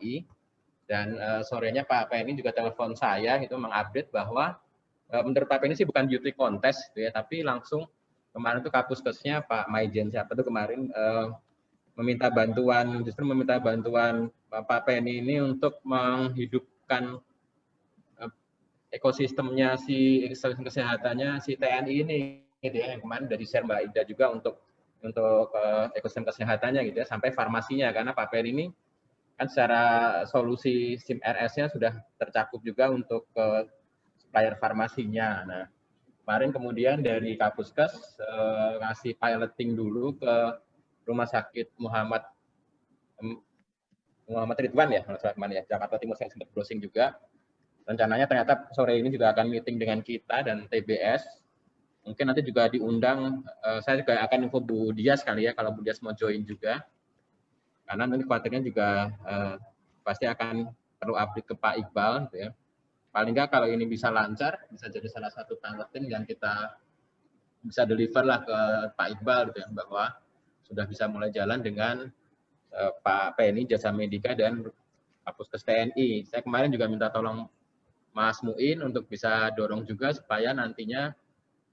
TNI. Dan sorenya Pak Penny juga telepon saya itu mengupdate bahwa menurut Pak Penny sih bukan beauty contest gitu ya, tapi langsung kemarin tuh Kapuskesnya Pak Maijen siapa tuh kemarin meminta bantuan Pak Penny ini untuk menghidupkan ekosistemnya ekosistem kesehatannya si TNI ini gitu ya, yang kemarin dari share Mbak Ida juga untuk ekosistem kesehatannya gitu ya, sampai farmasinya, karena Pak Penny ini kan secara solusi SIM RS-nya sudah tercakup juga untuk supplier farmasinya. Nah, kemarin kemudian dari Kapuskes ngasih piloting dulu ke Rumah Sakit Muhammad Ridwan ya, Jakarta Timur, saya sempat browsing juga. Rencananya ternyata sore ini juga akan meeting dengan kita dan TBS. Mungkin nanti juga diundang, saya juga akan info Bu Dias kali ya, kalau Bu Dias mau join juga. Karena nanti khawatirnya juga pasti akan perlu update ke Pak Iqbal gitu ya. Paling nggak kalau ini bisa lancar, bisa jadi salah satu piloting yang kita bisa deliver lah ke Pak Iqbal gitu ya, bahwa sudah bisa mulai jalan dengan Pak Penny Jasa Medika dan Kapuskes TNI. Saya kemarin juga minta tolong Mas Muin untuk bisa dorong juga supaya nantinya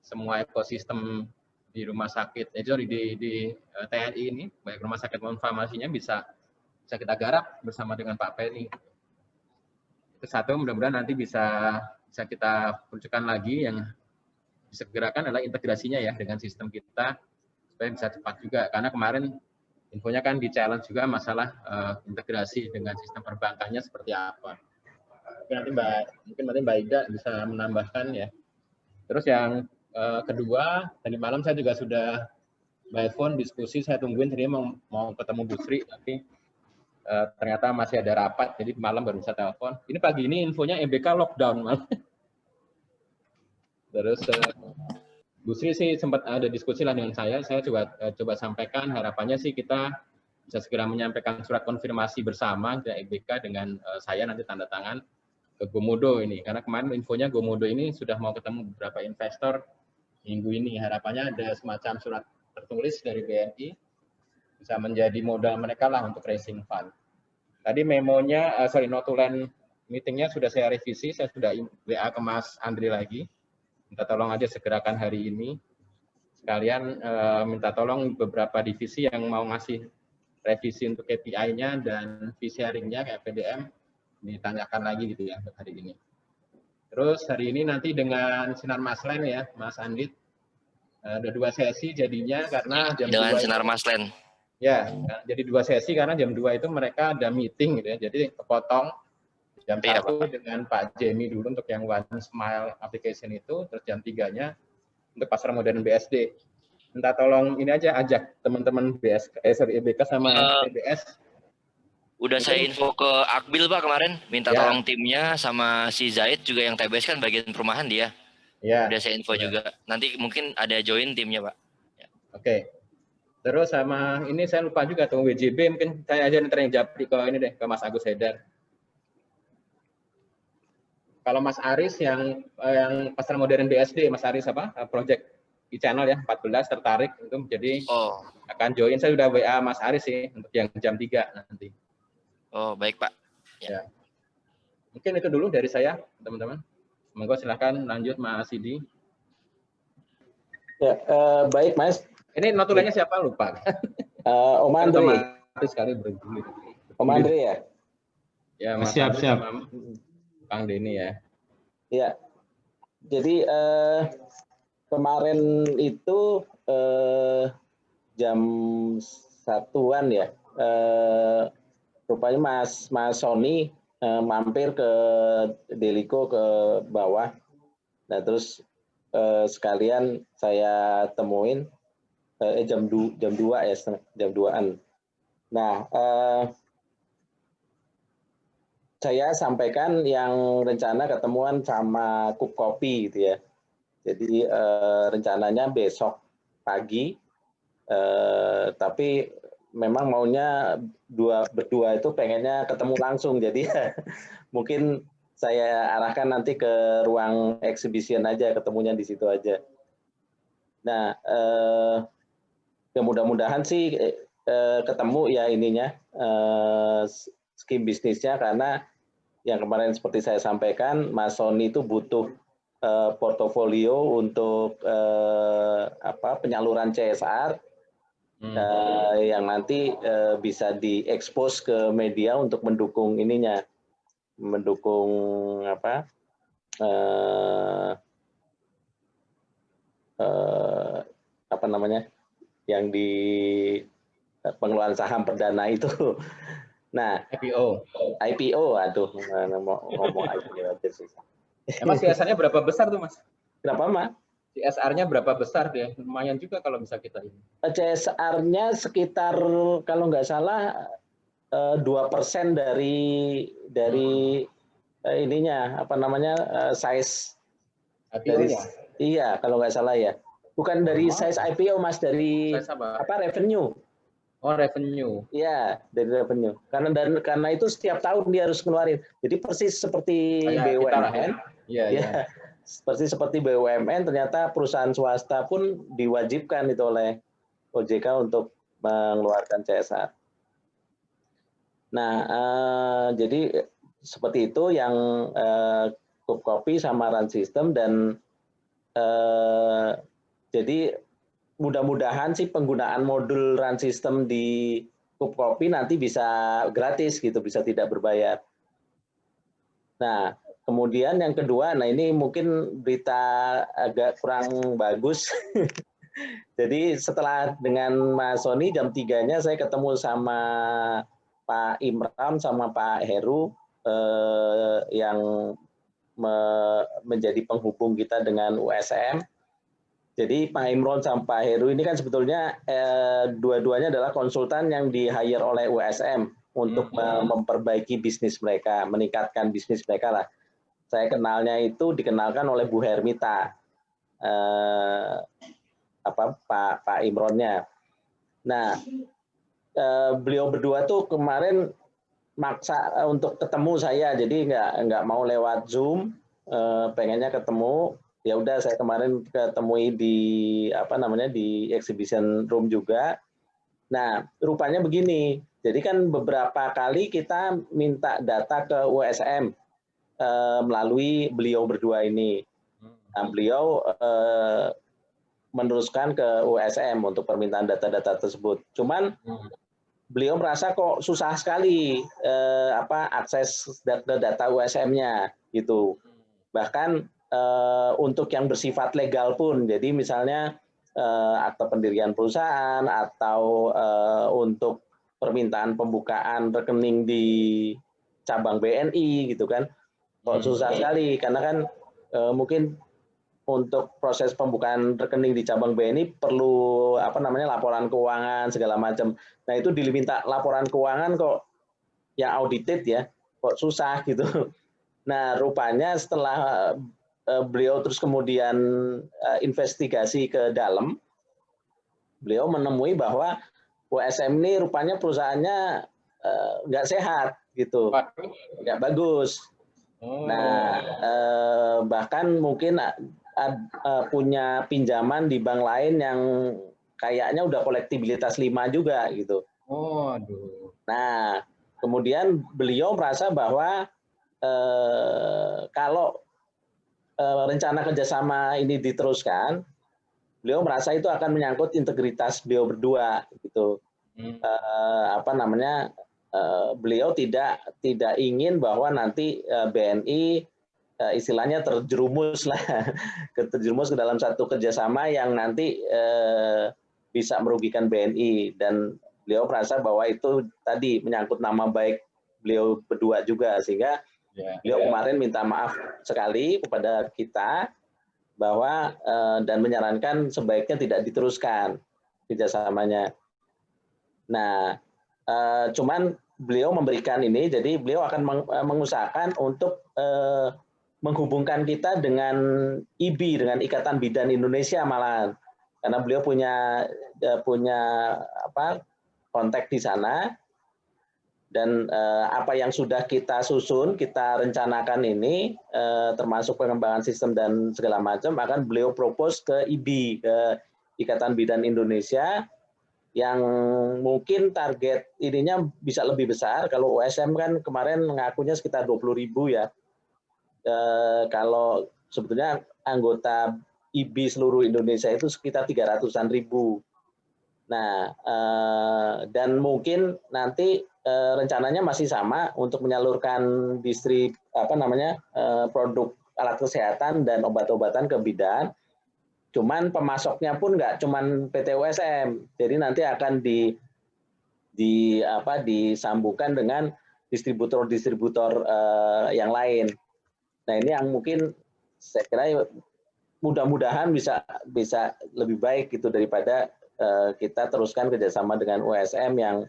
semua ekosistem di rumah sakit, di TNI ini, baik rumah sakit maupun farmasinya bisa kita garap bersama dengan Pak Penny. Itu satu, mudah-mudahan nanti bisa kita peruntukkan lagi. Yang disegerakan adalah integrasinya ya dengan sistem kita supaya bisa cepat juga, karena kemarin infonya kan di challenge juga masalah integrasi dengan sistem perbankannya seperti apa. Mungkin nanti Mbak Ida bisa menambahkan ya. Terus yang kedua, tadi malam saya juga sudah by phone diskusi, saya tungguin tadi mau ketemu Bu Sri, tapi ternyata masih ada rapat, jadi malam baru bisa telepon. Ini pagi ini infonya MBK lockdown malah. Terus Bu Sri sih sempat ada diskusi lah dengan saya coba sampaikan, harapannya sih kita bisa segera menyampaikan surat konfirmasi bersama dari MBK dengan saya nanti tanda tangan ke Gomodo ini, karena kemarin infonya Gomodo ini sudah mau ketemu beberapa investor minggu ini. Harapannya ada semacam surat tertulis dari BNI bisa menjadi modal mereka lah untuk raising fund. Tadi memonya, notulen meetingnya sudah saya revisi, saya sudah WA ke Mas Andri lagi, minta tolong aja segerakan hari ini. Sekalian minta tolong beberapa divisi yang mau ngasih revisi untuk KPI-nya dan fee sharing-nya kayak PDM, ditanyakan lagi gitu ya untuk hari ini. Terus hari ini nanti dengan Sinar Maslen ya, Mas Andit, ada 2 sesi jadinya karena jam 2 Sinar Maslen. Ya, jadi 2 sesi karena jam 2 itu mereka ada meeting gitu ya. Jadi kepotong jam 1 dengan Pak Jamie dulu untuk yang One Smile application itu, terus jam 3-nya untuk pasar modern BSD. Minta tolong ini aja ajak teman-teman EBK sama TBS. Udah saya info ke Akbil Pak kemarin, minta tolong timnya sama si Zaid juga yang TBS kan bagian perumahan dia. Ya. Udah saya info juga. Nanti mungkin ada join timnya Pak. Ya. Oke. Terus sama ini saya lupa juga tuh WJB, mungkin saya aja nanti yang japri ke ini deh, ke Mas Agus Haidar. Kalau Mas Aris yang pasar modern BSD, Mas Aris apa? Project e-channel ya, 14 tertarik itu jadi akan join. Saya sudah WA Mas Aris sih untuk yang jam 3 nanti. Oh, baik Pak. Ya. Mungkin itu dulu dari saya, teman-teman. Semoga silakan lanjut Mas Sidi. Ya, baik Mas. Ini notulennya siapa lupa? Om Andri. Sekali bergulir. Om Andri ya? Ya, Mas siap. Kang Denny ya. Ya. Jadi kemarin itu jam 1-an ya. Rupanya Mas Sony mampir ke Deliko ke bawah. Nah, terus sekalian saya temuin jam 2 ya, jam 2-an. Nah, saya sampaikan yang rencana ketemuan sama Cook Kopi gitu ya. Jadi rencananya besok pagi, tapi memang maunya berdua itu pengennya ketemu langsung. Jadi mungkin saya arahkan nanti ke ruang exhibition aja, ketemunya di situ aja. Nah, mudah-mudahan sih ketemu ya ininya skim bisnisnya, karena yang kemarin seperti saya sampaikan, Mas Sony itu butuh portofolio untuk penyaluran CSR yang nanti bisa diekspos ke media untuk mendukung ininya, mendukung yang di pengeluaran saham perdana itu. Nah, IPO, aduh, ngomong IPO aja susah. Mas CSR-nya berapa besar tuh, Mas? Kenapa, Mas? CSR-nya berapa besar dia? Lumayan juga kalau bisa kita ini. CSR-nya sekitar kalau nggak salah 2% dari ininya size dari iya kalau nggak salah ya. Bukan dari size IPO, Mas, dari revenue. Oh, revenue. Iya, dari revenue. Karena itu setiap tahun dia harus ngeluarin. Jadi persis seperti BUMN. Iya. Persis seperti BUMN, ternyata perusahaan swasta pun diwajibkan itu oleh OJK untuk mengeluarkan CSR. Nah, jadi seperti itu yang Kupkopi sama Run System, dan jadi mudah-mudahan sih penggunaan modul Run System di Kupkopi nanti bisa gratis gitu, bisa tidak berbayar. Nah, kemudian yang kedua, nah ini mungkin berita agak kurang bagus. Jadi setelah dengan Mas Sony jam 3-nya saya ketemu sama Pak Imran sama Pak Heru yang menjadi penghubung kita dengan USM. Jadi Pak Imron sama Pak Heru ini kan sebetulnya dua-duanya adalah konsultan yang di-hire oleh USM untuk memperbaiki bisnis mereka, meningkatkan bisnis mereka lah. Saya dikenalkan oleh Bu Hermita, Pak Imronnya. Nah, beliau berdua tuh kemarin maksa untuk ketemu saya, jadi nggak mau lewat Zoom, pengennya ketemu. Ya udah, saya kemarin ketemui di di exhibition room juga. Nah, rupanya begini. Jadi kan beberapa kali kita minta data ke USM melalui beliau berdua ini. Nah, beliau meneruskan ke USM untuk permintaan data-data tersebut. Cuman beliau merasa kok susah sekali akses data USM-nya gitu. Bahkan untuk yang bersifat legal pun, jadi misalnya akte pendirian perusahaan atau untuk permintaan pembukaan rekening di cabang BNI gitu kan, kok susah sekali, karena kan mungkin untuk proses pembukaan rekening di cabang BNI perlu laporan keuangan segala macam. Nah itu diminta laporan keuangan kok yang audited ya, kok susah gitu. Nah rupanya setelah beliau terus kemudian investigasi ke dalam, beliau menemui bahwa USM ini rupanya perusahaannya nggak sehat gitu, nggak bagus. Nah bahkan mungkin punya pinjaman di bank lain yang kayaknya udah kolektibilitas 5 juga gitu. Nah kemudian beliau merasa bahwa kalau rencana kerjasama ini diteruskan, beliau merasa itu akan menyangkut integritas beliau berdua, gitu. Beliau tidak ingin bahwa nanti BNI istilahnya terjerumus ke dalam satu kerjasama yang nanti bisa merugikan BNI, dan beliau merasa bahwa itu tadi menyangkut nama baik beliau berdua juga, sehingga beliau kemarin minta maaf sekali kepada kita bahwa dan menyarankan sebaiknya tidak diteruskan kerjasamanya. Nah, cuman beliau memberikan ini, jadi beliau akan mengusahakan untuk menghubungkan kita dengan IBI, dengan Ikatan Bidan Indonesia malahan, karena beliau punya kontak di sana. Dan apa yang sudah kita susun, kita rencanakan ini, termasuk pengembangan sistem dan segala macam, akan beliau propose ke IBI, ke Ikatan Bidan Indonesia, yang mungkin target ininya bisa lebih besar. Kalau USM kan kemarin mengakunya sekitar 20.000 ya. Kalau sebetulnya anggota IBI seluruh Indonesia itu sekitar 300-an ribu. Nah, dan mungkin nanti rencananya masih sama untuk menyalurkan produk alat kesehatan dan obat-obatan ke bidan. Cuman pemasoknya pun nggak cuman PT USM, jadi nanti akan disambungkan dengan distributor-distributor yang lain. Nah ini yang mungkin saya kira mudah-mudahan bisa lebih baik gitu daripada kita teruskan kerjasama dengan USM yang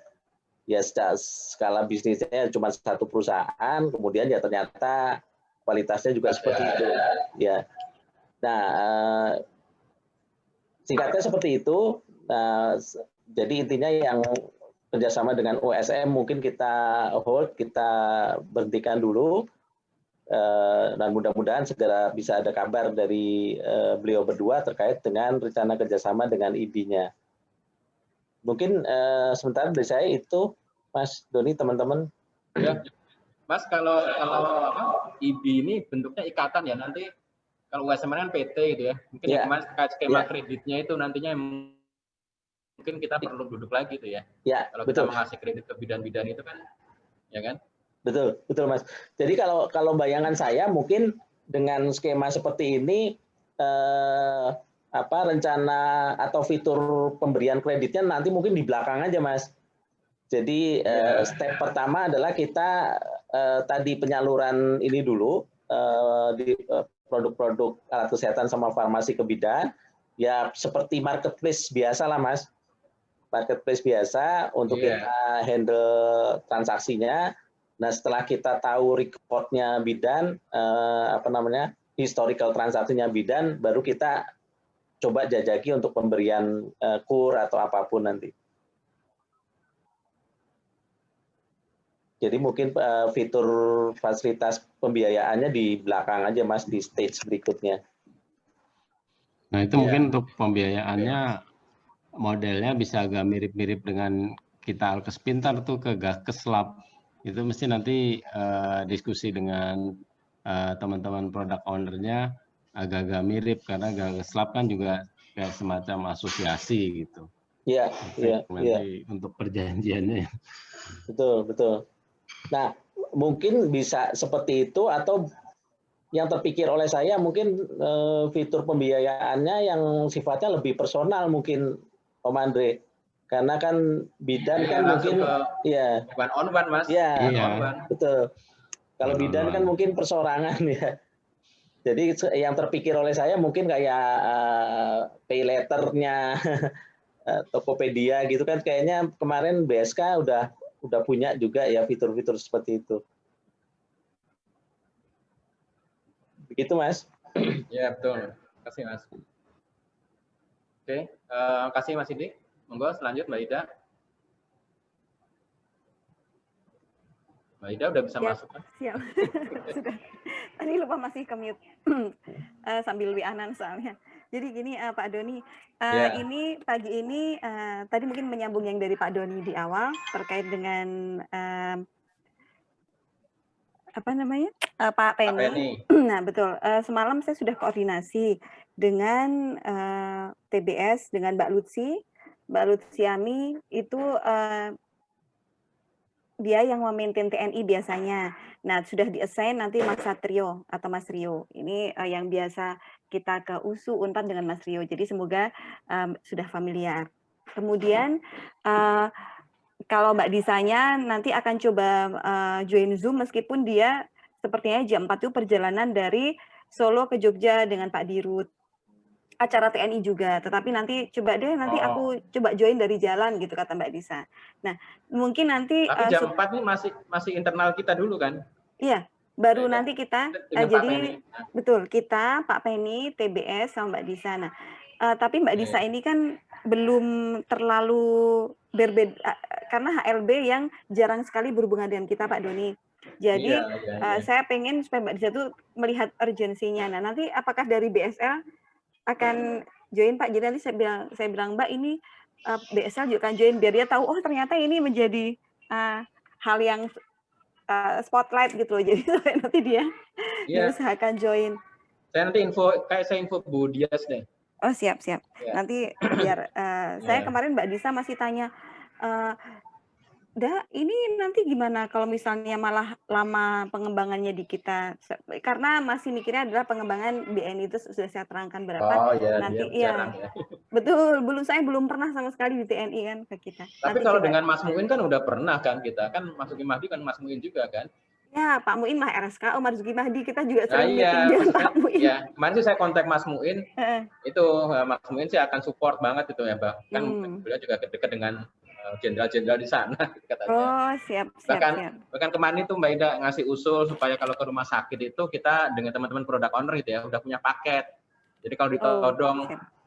ya skala bisnisnya cuma satu perusahaan, kemudian ya ternyata kualitasnya juga seperti itu. Ya. Nah, singkatnya seperti itu. Jadi intinya yang kerjasama dengan USM mungkin kita hold, kita berhentikan dulu. Dan mudah-mudahan segera bisa ada kabar dari beliau berdua terkait dengan rencana kerjasama dengan IBI-nya. Mungkin sementara dari saya itu, Mas Doni, teman-teman. Ya, Mas, kalau IBI ini bentuknya ikatan ya, nanti kalau USM kan PT gitu ya, mungkin ya Mas terkait skema kreditnya itu nantinya mungkin kita perlu duduk lagi tuh ya. Kalau betul. Kita mengasih kredit ke bidan-bidan itu kan, ya kan? Betul, betul Mas. Jadi kalau bayangan saya mungkin dengan skema seperti ini rencana atau fitur pemberian kreditnya nanti mungkin di belakang aja Mas. Jadi step pertama adalah kita tadi penyaluran ini dulu di produk-produk alat kesehatan sama farmasi ke bidan, ya seperti marketplace biasa lah Mas. Marketplace biasa untuk kita handle transaksinya. Nah, setelah kita tahu record-nya bidan, historical transaksinya bidan, baru kita coba jajaki untuk pemberian kur atau apapun nanti. Jadi mungkin fitur fasilitas pembiayaannya di belakang aja Mas, di stage berikutnya. Nah, itu mungkin untuk pembiayaannya modelnya bisa agak mirip-mirip dengan kita Alkes Pintar tuh ke Gakeslab. Itu mesti nanti diskusi dengan teman-teman product owner-nya agak-agak mirip karena Gakeslab kan juga kayak semacam asosiasi gitu. Iya, iya. Untuk perjanjiannya. Betul, betul. Nah, mungkin bisa seperti itu atau yang terpikir oleh saya mungkin fitur pembiayaannya yang sifatnya lebih personal mungkin Om Andre. Karena kan bidan kan mungkin one on one Mas. Betul. Kalau bidan kan mungkin persorangan ya. Jadi yang terpikir oleh saya mungkin kayak pay letter-nya Tokopedia gitu kan, kayaknya kemarin BSK udah punya juga ya fitur-fitur seperti itu. Begitu Mas. Ya betul. Terima kasih Mas. Oke, kasih Mas Sidik. Monggo selanjut Mbak Ida. Mbak Ida udah bisa masuk kan? Siap. Sudah. Tadi lupa masih ke-mute sambil WA-an soalnya. Jadi gini Pak Doni, ini pagi ini tadi mungkin menyambung yang dari Pak Doni di awal terkait dengan Pak Penny. Nah betul. Semalam saya sudah koordinasi dengan TBS dengan Mbak Lutsi. Mbak Lutziami itu dia yang memaintain TNI biasanya. Nah, sudah di-assign nanti Mas Satrio atau Mas Rio. Ini yang biasa kita ke USU Unpad dengan Mas Rio. Jadi semoga sudah familiar. Kemudian kalau Mbak Disanya nanti akan coba join Zoom meskipun dia sepertinya jam 4 itu perjalanan dari Solo ke Jogja dengan Pak Dirut. Acara TNI juga, tetapi nanti coba deh nanti aku coba join dari jalan gitu kata Mbak Disa. Nah, mungkin nanti jam 4 ini masih internal kita dulu kan? Iya, baru nanti kita jadi betul kita Pak Penny, TBS sama Mbak Disa. Nah, tapi Mbak Disa ini kan belum terlalu berbeda karena HLB yang jarang sekali berhubungan dengan kita Pak Doni. Jadi saya pengen supaya Mbak Disa tuh melihat urgensinya. Nah, nanti apakah dari BSL akan join Pak? Jadi nanti saya bilang Mbak ini BSL juga akan join biar dia tahu, oh ternyata ini menjadi hal yang spotlight gitu loh. Jadi nanti dia diusahakan join. Saya nanti saya info Bu Dias deh. Oh siap. Nanti biar saya kemarin Mbak Disa masih tanya, ini nanti gimana kalau misalnya malah lama pengembangannya di kita, karena masih mikirnya adalah pengembangan BNI itu sudah saya terangkan berapa. Oh ya, nanti jarang ya. Betul, saya belum pernah sama sekali di TNI kan ke kita. Tapi nanti kalau dengan Mas Muin kan udah pernah kan kita kan masukin Mahdi kan Mas Muin juga kan. Ya, Pak Muin mah RSK, Marzuki Mahdi kita juga sering meeting dengan Pak Muin. Ya, kemarin sih saya kontak Mas Muin, itu Mas Muin sih akan support banget itu ya, Bang. Kan beliau juga dekat dengan jenderal-jenderal di sana katanya. Oh, siap. Bahkan kemarin itu Mbak Ida ngasih usul supaya kalau ke rumah sakit itu kita dengan teman-teman product owner gitu ya, udah punya paket. Jadi kalau ditodong,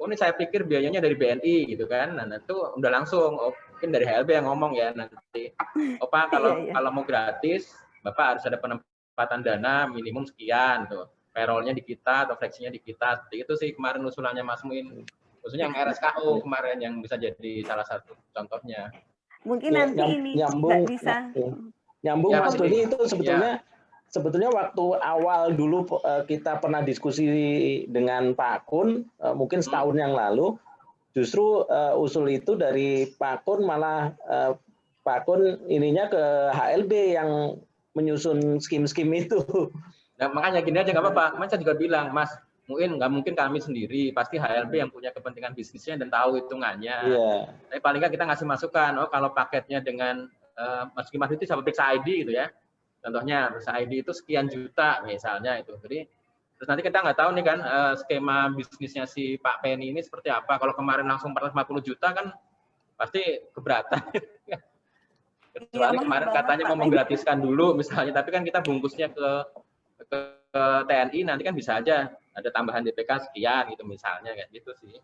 ini saya pikir biayanya dari BNI gitu kan. Nah, itu udah langsung, mungkin dari HLB yang ngomong ya nanti. Pak, kalau mau gratis, Bapak harus ada penempatan dana minimum sekian tuh. Payroll-nya di kita atau fleksinya di kita. Seperti itu sih kemarin usulannya Mas Muin. Khususnya yang RSKO kemarin yang bisa jadi salah satu contohnya. Mungkin nanti ini nyambung, bisa. Nyambung Mas Doni itu sebetulnya waktu awal dulu kita pernah diskusi dengan Pak Kun, mungkin setahun yang lalu, justru usul itu dari Pak Kun malah Pak Kun ininya ke HLB yang menyusun skim-skim itu. Nah, makanya gini aja nggak apa-apa. Kemarin saya juga bilang, Mas Muin nggak mungkin kami sendiri, pasti HLB yang punya kepentingan bisnisnya dan tahu hitungannya. Tapi paling nggak kita ngasih masukan, kalau paketnya dengan Mas Mahdi itu sama Periksa ID gitu ya. Contohnya Periksa ID itu sekian juta misalnya itu. Jadi terus nanti kita nggak tahu nih kan skema bisnisnya si Pak Penny ini seperti apa. Kalau kemarin langsung 450 juta kan pasti keberatan. Kecuali kemarin katanya mau menggratiskan dulu misalnya, tapi kan kita bungkusnya ke TNI nanti kan bisa aja ada tambahan DPK sekian gitu misalnya kayak gitu sih.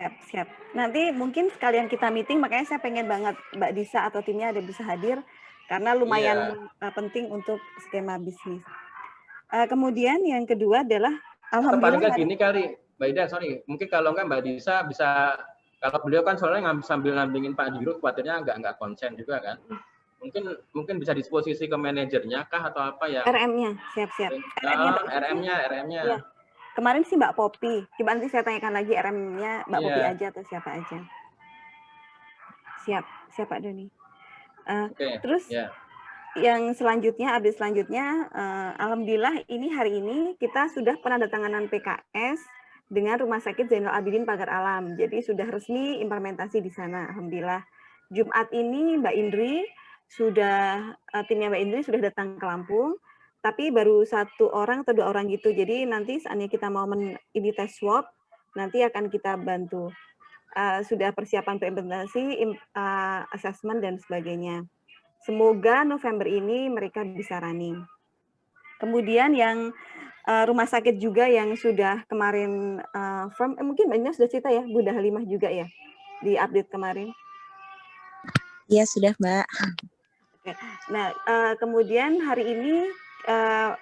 Siap. Nanti mungkin sekalian kita meeting, makanya saya pengen banget Mbak Disa atau timnya ada bisa hadir karena lumayan penting untuk skema bisnis. Kemudian yang kedua adalah alhamdulillah. Paling gini kali Mbak Ida, sorry, mungkin kalau enggak Mbak Disa bisa, kalau beliau kan soalnya sambil ngampingin Pak Dirut, khawatirnya nggak konsen juga kan. Mungkin bisa disposisi ke manajernya kah atau apa ya? RM-nya, siap. RM-nya. Ya. Kemarin sih Mbak Popi. Coba nanti saya tanyakan lagi RM-nya Mbak Popi aja atau siapa aja. Siap Pak Doni. Terus yang selanjutnya, update selanjutnya, alhamdulillah ini hari ini kita sudah penandatanganan PKS dengan Rumah Sakit Zainal Abidin Pagar Alam. Jadi sudah resmi implementasi di sana, alhamdulillah. Jumat ini Mbak Indri timnya Mbak Indri sudah datang ke Lampung, tapi baru 1 orang atau 2 orang gitu. Jadi nanti saatnya kita mau ini tes swab, nanti akan kita bantu. Sudah persiapan implementasi, assessment dan sebagainya. Semoga November ini mereka bisa running. Kemudian yang rumah sakit juga yang sudah kemarin mungkin Mbak Ina sudah cerita ya, Bunda Halimah juga ya di update kemarin. Iya sudah Mbak. Nah kemudian hari ini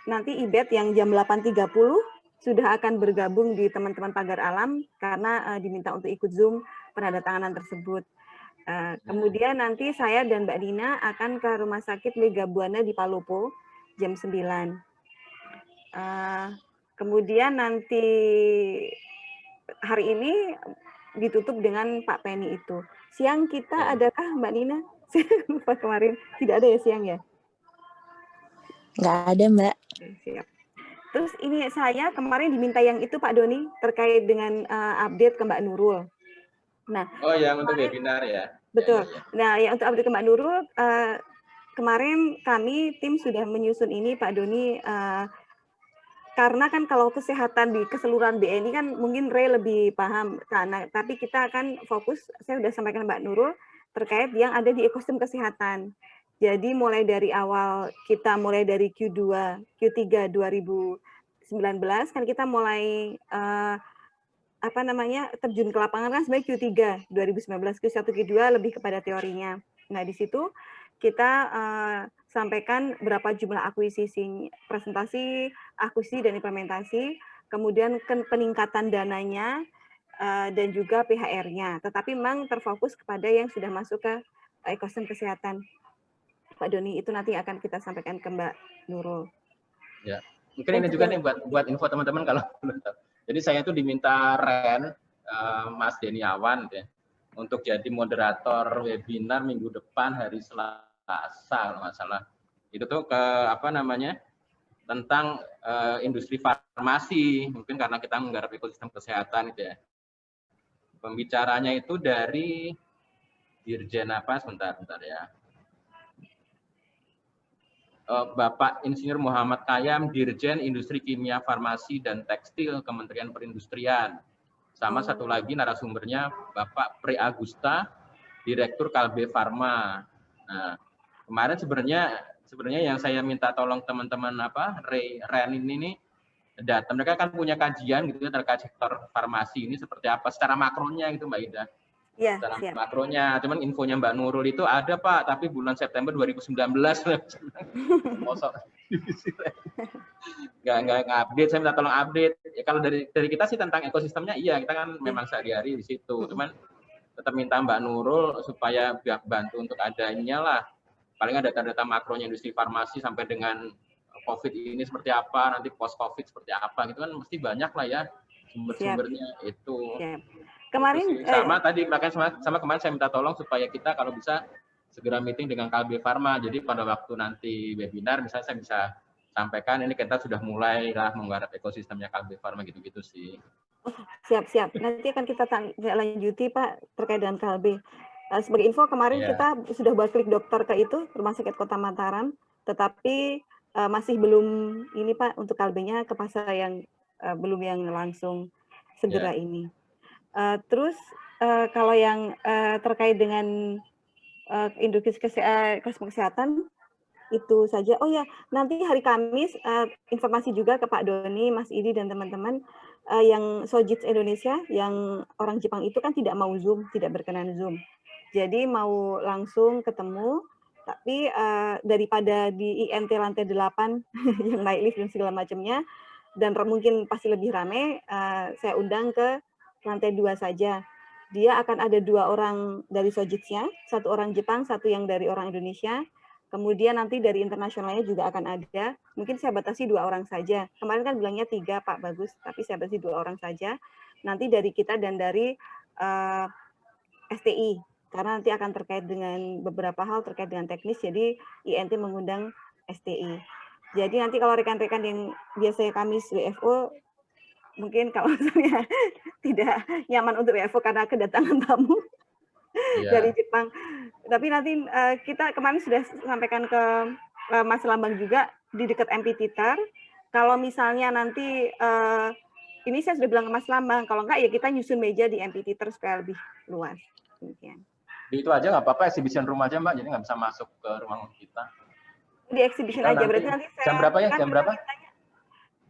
nanti IBET yang jam 8.30 sudah akan bergabung di teman-teman Pagar Alam karena diminta untuk ikut Zoom penandatanganan tersebut. Kemudian nanti saya dan Mbak Dina akan ke Rumah Sakit Mega Buana di Palopo jam 9. Kemudian nanti hari ini ditutup dengan Pak Penny itu. Siang kita adakah Mbak Nina? Lupa kemarin. Tidak ada ya siang ya? Nggak ada Mbak. Siap. Terus ini saya kemarin diminta yang itu Pak Doni terkait dengan update ke Mbak Nurul. Nah, yang untuk webinar ya. Betul. Nah, yang untuk update ke Mbak Nurul, kemarin kami tim sudah menyusun ini Pak Doni, karena kan kalau kesehatan di keseluruhan BNI kan mungkin Ray lebih paham, karena tapi kita akan fokus, saya sudah sampaikan Mbak Nurul, terkait yang ada di ekosistem kesehatan. Jadi mulai dari awal, kita mulai dari Q3 2019, kan kita mulai terjun ke lapangan kan sebenarnya Q3 2019, Q1, Q2 lebih kepada teorinya. Nah, di situ kita sampaikan berapa jumlah akuisisi, presentasi, akuisisi dan implementasi, kemudian peningkatan dananya, dan juga PHR-nya. Tetapi memang terfokus kepada yang sudah masuk ke ekosistem kesehatan. Pak Doni, itu nanti akan kita sampaikan ke Mbak Nurul. Ya, mungkin ini juga nih buat info teman-teman kalau belum tahu. Jadi saya tuh diminta Ren, Mas Deniawan ya, untuk jadi moderator webinar minggu depan hari Selasa kalau nggak salah. Itu tuh ke apa namanya, tentang industri farmasi, mungkin karena kita menggarap ekosistem kesehatan gitu ya. Pembicaranya itu dari Dirjen apa, sebentar ya. Bapak Insinyur Muhammad Kayam, Dirjen Industri Kimia Farmasi dan Tekstil Kementerian Perindustrian. Sama satu lagi narasumbernya Bapak Pri Agusta, Direktur Kalbe Farma. Nah, kemarin sebenarnya yang saya minta tolong teman-teman Ren ini data, mereka kan punya kajian gitu terkait sektor farmasi ini seperti apa secara makronya gitu Mbak Ida. Ya, secara makronya, cuman infonya Mbak Nurul itu ada Pak, tapi bulan September 2019 nggak update, saya minta tolong update. Ya, kalau dari kita sih tentang ekosistemnya iya, kita kan memang sehari-hari di situ, cuman tetap minta Mbak Nurul supaya bantu untuk adanya lah, paling ada data-data makronya industri farmasi sampai dengan COVID ini seperti apa, nanti post COVID seperti apa, gitu kan mesti banyak lah ya sumber-sumbernya itu. Kemarin sama tadi makanya sama kemarin saya minta tolong supaya kita kalau bisa segera meeting dengan Kalbe Farma. Jadi pada waktu nanti webinar misalnya saya bisa sampaikan ini kita sudah mulai lah menggarap ekosistemnya Kalbe Farma gitu-gitu sih. Siap. Nanti akan kita lanjuti Pak terkait dengan Kalbe. Sebagai info kemarin kita sudah buat klik dokter ke itu Rumah Sakit Kota Mataram, tetapi masih belum ini Pak untuk Kalbenya ke pasar yang belum yang langsung segera ini. Terus kalau yang terkait dengan industri kesehatan itu saja. Oh ya, nanti hari Kamis informasi juga ke Pak Doni, Mas Idi dan teman-teman yang Sojits Indonesia yang orang Jepang itu kan tidak mau Zoom, tidak berkenan Zoom. Jadi mau langsung ketemu, tapi daripada di INT lantai 8 yang naik lift dan segala macamnya, dan mungkin pasti lebih ramai, saya undang ke lantai 2 saja. Dia akan ada 2 orang dari Sojitsnya, 1 orang Jepang, 1 yang dari orang Indonesia. Kemudian nanti dari internasionalnya juga akan ada. Mungkin saya batasi 2 orang saja. Kemarin kan bilangnya 3 Pak Bagus, tapi saya batasi 2 orang saja. Nanti dari kita dan dari STI, karena nanti akan terkait dengan beberapa hal terkait dengan teknis. Jadi INT mengundang STI. Jadi nanti kalau rekan-rekan yang biasanya Kamis WFO, mungkin kalau misalnya tidak nyaman untuk WFO karena kedatangan tamu dari Jepang. Tapi nanti kita kemarin sudah sampaikan ke Mas Lambang juga di dekat MP Titer. Kalau misalnya nanti ini saya sudah bilang ke Mas Lambang, kalau enggak ya kita nyusun meja di MP Titer supaya lebih luas. Demikian. Itu aja nggak apa-apa, exhibition room aja Mbak, jadi nggak bisa masuk ke ruang kita. Di exhibition aja, berarti nanti saya... Jam berapa ya? Jam berapa?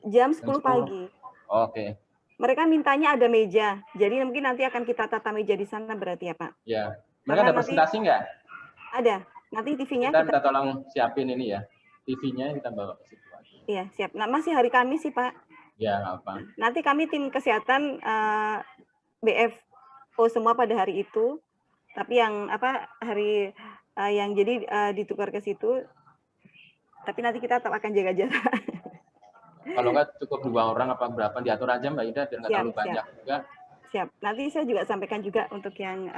Jam 10 pagi. Oke. Mereka mintanya ada meja, jadi mungkin nanti akan kita tata meja di sana berarti ya Pak? Ya. Mereka ada presentasi nggak? Ada. Nanti TV-nya kita minta tolong siapin ini ya. TV-nya kita bawa ke situ aja. Iya, siap. Nah, masih hari Kamis sih Pak. Ya, nggak apa. Nanti kami tim kesehatan BFO semua pada hari itu. Tapi yang hari yang jadi ditukar ke situ. Tapi nanti kita tetap akan jaga jarak. Kalau nggak cukup 2 orang apa berapa diatur aja Mbak Ida biar nggak terlalu banyak juga. Siap. Nanti saya juga sampaikan juga untuk yang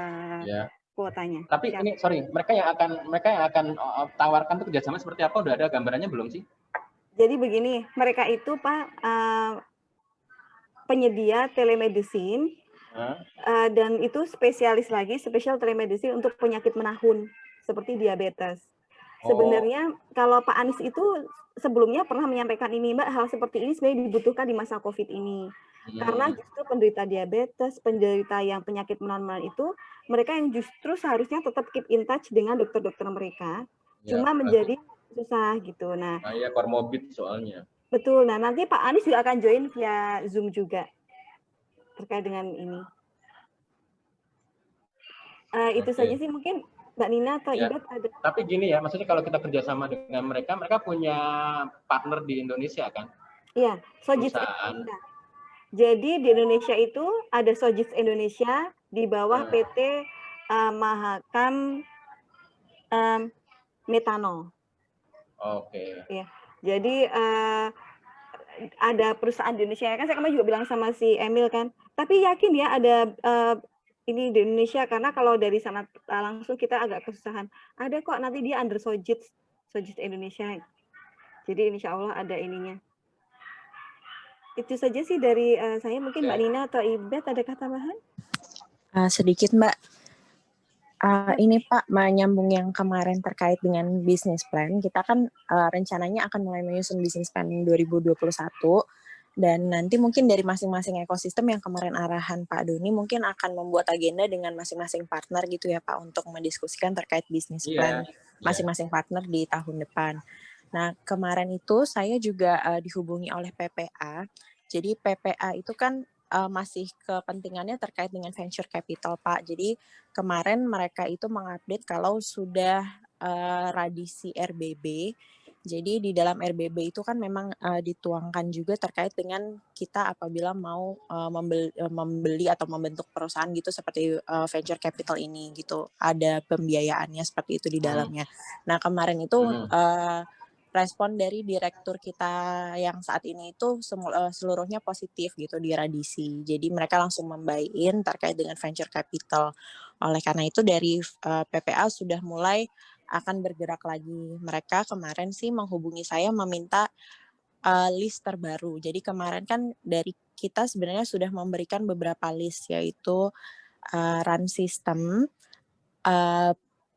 kuotanya. Tapi ini sorry, mereka yang akan tawarkan tuh kerjasama seperti apa? Udah ada gambarannya belum sih? Jadi begini, mereka itu Pak penyedia telemedicine dan itu spesialis lagi, spesial telemedicine untuk penyakit menahun seperti diabetes. Sebenarnya kalau Pak Anies itu sebelumnya pernah menyampaikan ini Mbak, hal seperti ini sebenarnya dibutuhkan di masa COVID ini. Karena justru penderita diabetes, penderita yang penyakit menahun itu, mereka yang justru seharusnya tetap keep in touch dengan dokter-dokter mereka, cuma menjadi susah gitu. Nah, ya comorbid soalnya. Betul. Nah, nanti Pak Anies juga akan join via Zoom juga terkait dengan ini. Itu saja sih mungkin Mbak Nina atau Ibat ada. Tapi gini ya, maksudnya kalau kita kerjasama dengan mereka punya partner di Indonesia kan? Iya, Sojits. Jadi di Indonesia itu ada Sojitz Indonesia di bawah PT Mahakam Methanol. Oke. Ya, jadi ada perusahaan di Indonesia kan saya kemarin juga bilang sama si Emil kan. Tapi yakin ya ada ini di Indonesia karena kalau dari sana langsung kita agak kesusahan. Ada kok nanti dia under Sojitz Indonesia. Jadi insya Allah ada ininya. Itu saja sih dari saya. Mungkin Mbak Nina atau Ibet ada kata tambahan? Sedikit Mbak. Ini Pak, menyambung yang kemarin terkait dengan bisnis plan. Kita kan rencananya akan mulai menyusun bisnis plan 2021. Dan nanti mungkin dari masing-masing ekosistem yang kemarin arahan Pak Doni mungkin akan membuat agenda dengan masing-masing partner gitu ya Pak untuk mendiskusikan terkait bisnis plan masing-masing partner di tahun depan. Nah kemarin itu saya juga dihubungi oleh PPA. Jadi PPA itu kan masih kepentingannya terkait dengan venture capital Pak. Jadi kemarin mereka itu mengupdate kalau sudah radisi RBB. Jadi di dalam RBB itu kan memang dituangkan juga terkait dengan kita apabila mau membeli atau membentuk perusahaan gitu seperti venture capital ini gitu. Ada pembiayaannya seperti itu di dalamnya. Nah kemarin itu respon dari direktur kita yang saat ini itu seluruhnya positif gitu di radisi. Jadi mereka langsung membuy-in terkait dengan venture capital. Oleh karena itu dari PPA sudah mulai akan bergerak lagi. Mereka kemarin sih menghubungi saya meminta list terbaru. Jadi kemarin kan dari kita sebenarnya sudah memberikan beberapa list yaitu run system,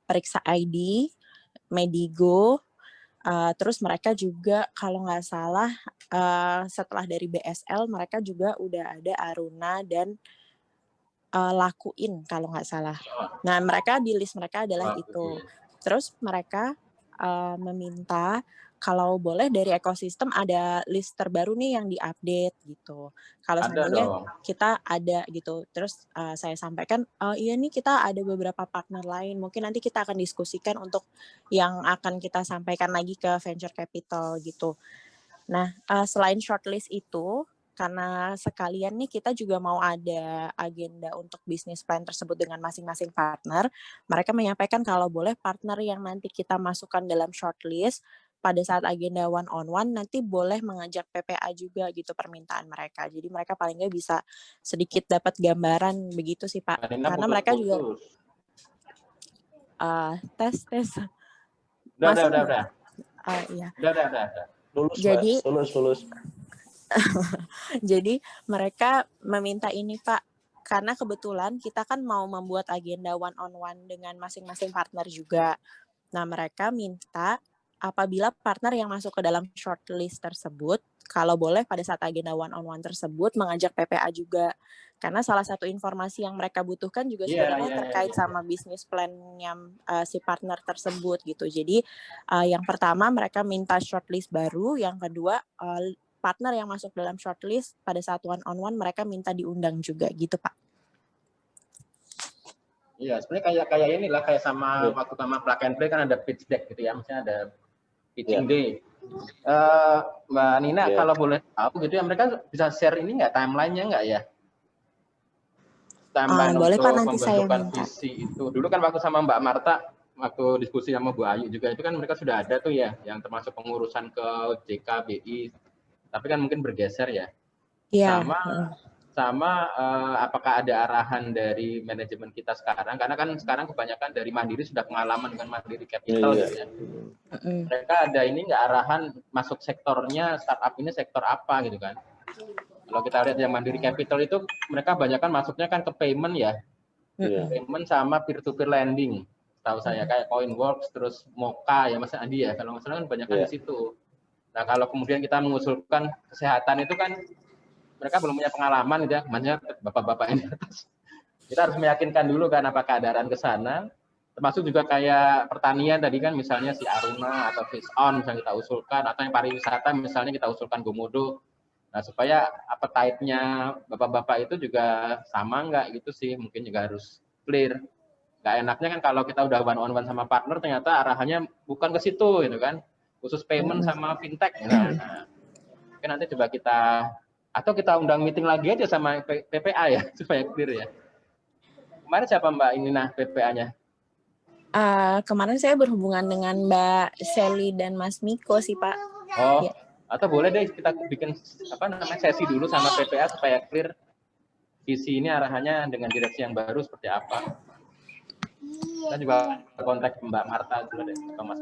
periksa ID, Medigo, terus mereka juga kalau nggak salah setelah dari BSL mereka juga udah ada Aruna dan Lakuin kalau nggak salah. Nah mereka di list mereka adalah itu. Terus mereka meminta kalau boleh dari ekosistem ada list terbaru nih yang diupdate gitu. Kalau seandainya kita ada gitu. Terus saya sampaikan, iya nih kita ada beberapa partner lain. Mungkin nanti kita akan diskusikan untuk yang akan kita sampaikan lagi ke venture capital gitu. Nah selain shortlist itu, karena sekalian nih kita juga mau ada agenda untuk bisnis plan tersebut dengan masing-masing partner, mereka menyampaikan kalau boleh partner yang nanti kita masukkan dalam shortlist pada saat agenda one-on-one nanti boleh mengajak PPA juga gitu permintaan mereka. Jadi mereka paling nggak bisa sedikit dapat gambaran begitu sih Pak. Karena mereka juga tes. Udah. Iya. Udah. Lulus. Jadi mereka meminta ini Pak, karena kebetulan kita kan mau membuat agenda one-on-one dengan masing-masing partner juga. Nah mereka minta apabila partner yang masuk ke dalam shortlist tersebut, kalau boleh pada saat agenda one-on-one tersebut mengajak PPA juga. Karena salah satu informasi yang mereka butuhkan juga sebenarnya terkait sama bisnis plan-nya si partner tersebut gitu. Jadi yang pertama mereka minta shortlist baru, yang kedua partner yang masuk dalam shortlist pada saat one-on-one mereka minta diundang juga gitu Pak. Iya, sebenarnya kayak inilah kayak sama waktu sama plug and play kan ada pitch deck gitu ya, misalnya ada pitching day. Mbak Nina kalau boleh tahu gitu ya, mereka bisa share ini nggak timelinenya nggak ya? Timeline boleh untuk Pak, nanti pembentukan saya visi itu. Dulu kan waktu sama Mbak Marta, waktu diskusi sama Bu Ayu juga itu kan mereka sudah ada tuh ya, yang termasuk pengurusan ke JK, BI. Tapi kan mungkin bergeser ya. Iya. Sama apakah ada arahan dari manajemen kita sekarang? Karena kan sekarang kebanyakan dari Mandiri sudah pengalaman dengan Mandiri Capital gitu ya. Mereka ada ini nggak arahan masuk sektornya startup ini sektor apa gitu kan? Kalau kita lihat yang Mandiri Capital itu mereka kebanyakan masuknya kan ke payment ya. Payment sama peer-to-peer lending. Tahu saya kayak Coinworks terus Moka ya Mas Andi ya. Kalau nggak salah kan kebanyakan di situ. Nah kalau kemudian kita mengusulkan kesehatan itu kan mereka belum punya pengalaman gitu ya, maksudnya bapak-bapak ini atas. Kita harus meyakinkan dulu kan apakah ada arahan ke sana, termasuk juga kayak pertanian tadi kan misalnya si Aruna atau Fish On misalnya kita usulkan, atau yang pariwisata misalnya kita usulkan Gomodo. Nah supaya appetite-nya bapak-bapak itu juga sama nggak gitu sih, mungkin juga harus clear. Nggak enaknya kan kalau kita udah one-on-one sama partner ternyata arahannya bukan ke situ gitu kan, khusus payment sama fintech. Nah, mungkin nanti coba kita Atau kita undang meeting lagi aja sama PPA ya, supaya clear ya. Kemarin siapa Mbak ini PPA-nya? Kemarin saya berhubungan dengan Mbak Sally dan Mas Miko sih Pak. Oh, ya. Atau boleh deh kita bikin sesi dulu sama PPA supaya clear visi ini arahannya dengan direksi yang baru seperti apa. Kita juga kontak Mbak Marta dulu deh, atau Mas.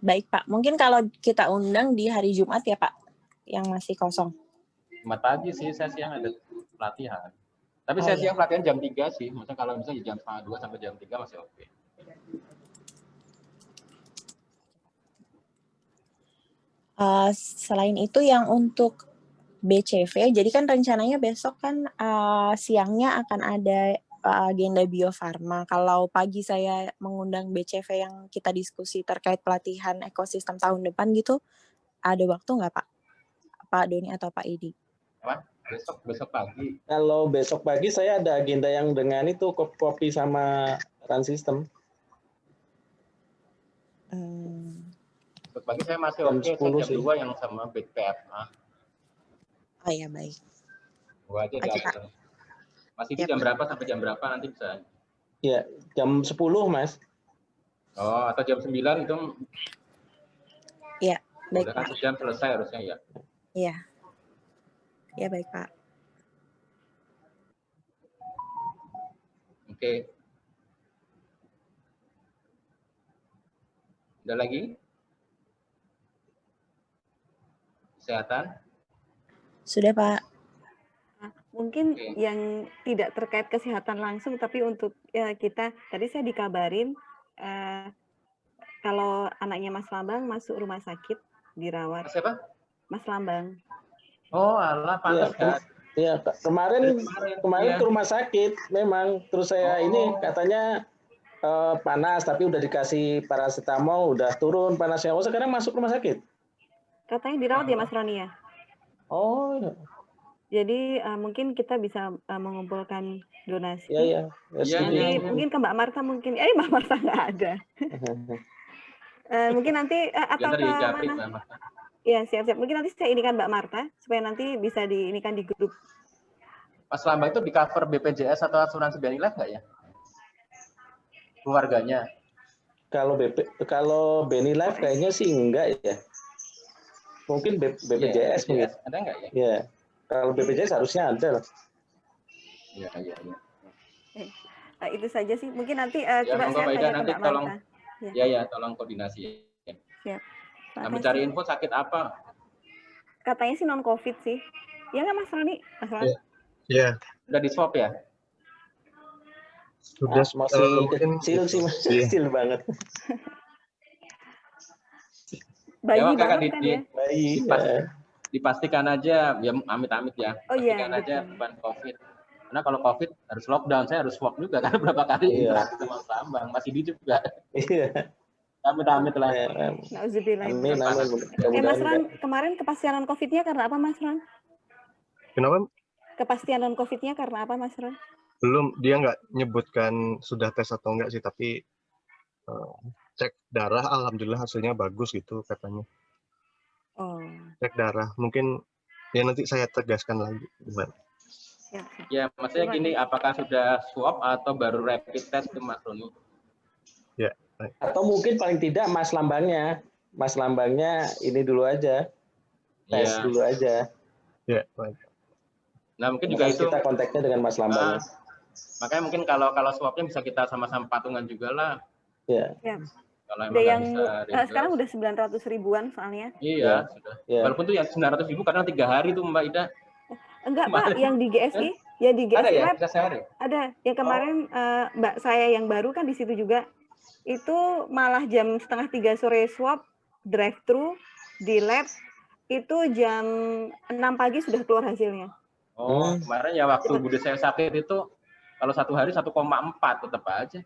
Baik Pak, mungkin kalau kita undang di hari Jumat ya Pak, yang masih kosong. Jumat pagi sih, saya siang ada pelatihan. Tapi saya siang pelatihan jam 3 sih, maksudnya kalau misalnya jam 2 sampai jam 3 masih oke. Selain itu yang untuk BCV, jadi kan rencananya besok kan siangnya akan ada agenda Bio Farma. Kalau pagi saya mengundang BCV yang kita diskusi terkait pelatihan ekosistem tahun depan gitu, ada waktu nggak Pak? Pak Doni atau Pak Edi? Apa? Besok pagi. Kalau besok pagi saya ada agenda yang dengan itu kopi sama run system. Besok pagi saya masih oke, jam 2 yang sama BPFA. Oh ya baik. Gua aja datang. Masih di jam berapa sampai jam berapa nanti bisa? Ya, jam 10 Mas. Oh, atau jam 9 itu? Iya, baik. Udah kan sejam selesai harusnya ya? Iya. Ya baik Pak. Oke. Ada lagi? Kesehatan? Sudah Pak. Mungkin yang tidak terkait kesehatan langsung, tapi untuk kita, tadi saya dikabarin kalau anaknya Mas Lambang masuk rumah sakit, dirawat. Siapa? Mas Lambang. Oh, alah, pantas kan? Iya, kemarin ke rumah sakit memang. Terus saya ini katanya panas, tapi udah dikasih paracetamol, udah turun panasnya. Oh, sekarang masuk rumah sakit? Katanya dirawat ya Mas Roni ya? Oh, iya. Jadi mungkin kita bisa mengumpulkan donasi. Iya. Nanti mungkin ke Mbak Marta mungkin. Mbak Marta nggak ada. Mungkin nanti atau ke mana? Iya, siap-siap. Mungkin nanti saya inikan Mbak Marta supaya nanti bisa diinikan di grup. Mas Lambang itu di cover BPJS atau asuransi BNI Life nggak ya? Keluarganya? Kalau BNI Life kayaknya sih enggak ya. Mungkin BPJS mungkin. Ada nggak ya? Iya. Kalau BPJS harusnya ada lah. Iya. Itu saja sih. Mungkin nanti coba saya tanya nanti ke Mbak Marta. Ya, tolong koordinasi. Siap. Kami cari info sakit apa? Katanya sih non-COVID sih. Ya nggak Mas Roni? Mas Roni? Iya. Udah di swab ya? Sudah masih kecil sih, kecil banget. Bayi banget kan ya? Bayi. Dipastikan aja, ya amit-amit ya. Pastikan aja bukan COVID. Karena kalau COVID harus lockdown, saya harus swab juga karena berapa kali interaksi sama Mas Lambang, masih di juga. Iya. Amit-amit lah. Nauzubillah. Amin. Mas Ran, kemarin kepastian non COVID-nya karena apa Mas Ran? Kenapa? Kepastian non COVID-nya karena apa Mas Ran? Belum, dia nggak nyebutkan sudah tes atau enggak sih, tapi cek darah, alhamdulillah hasilnya bagus gitu katanya. Cek darah, mungkin ya nanti saya tegaskan lagi. Ya, maksudnya gini, apakah sudah swab atau baru rapid test ke Mas Roni? Ya. Atau mungkin paling tidak Mas Lambangnya ini dulu aja, tes dulu aja. Ya, baik. Nah mungkin juga itu kita kontaknya dengan Mas Lambangnya. Makanya mungkin kalau swabnya bisa kita sama-sama patungan juga lah. Ya. Kalau emang yang sekarang udah 900 ribuan soalnya. Iya, sudah. Walaupun tuh yang 900 ribu karena 3 hari tuh Mbak Ida. Enggak Pak, yang di GSI, ya di GSI ada ya? Lab, ada. Yang kemarin Mbak saya yang baru kan di situ juga. Itu malah jam 2:30 sore swab, drive thru di lab, itu jam 6 pagi sudah keluar hasilnya. Oh, kemarin ya waktu Bude saya sakit itu kalau 1 hari 1,4 tetap aja.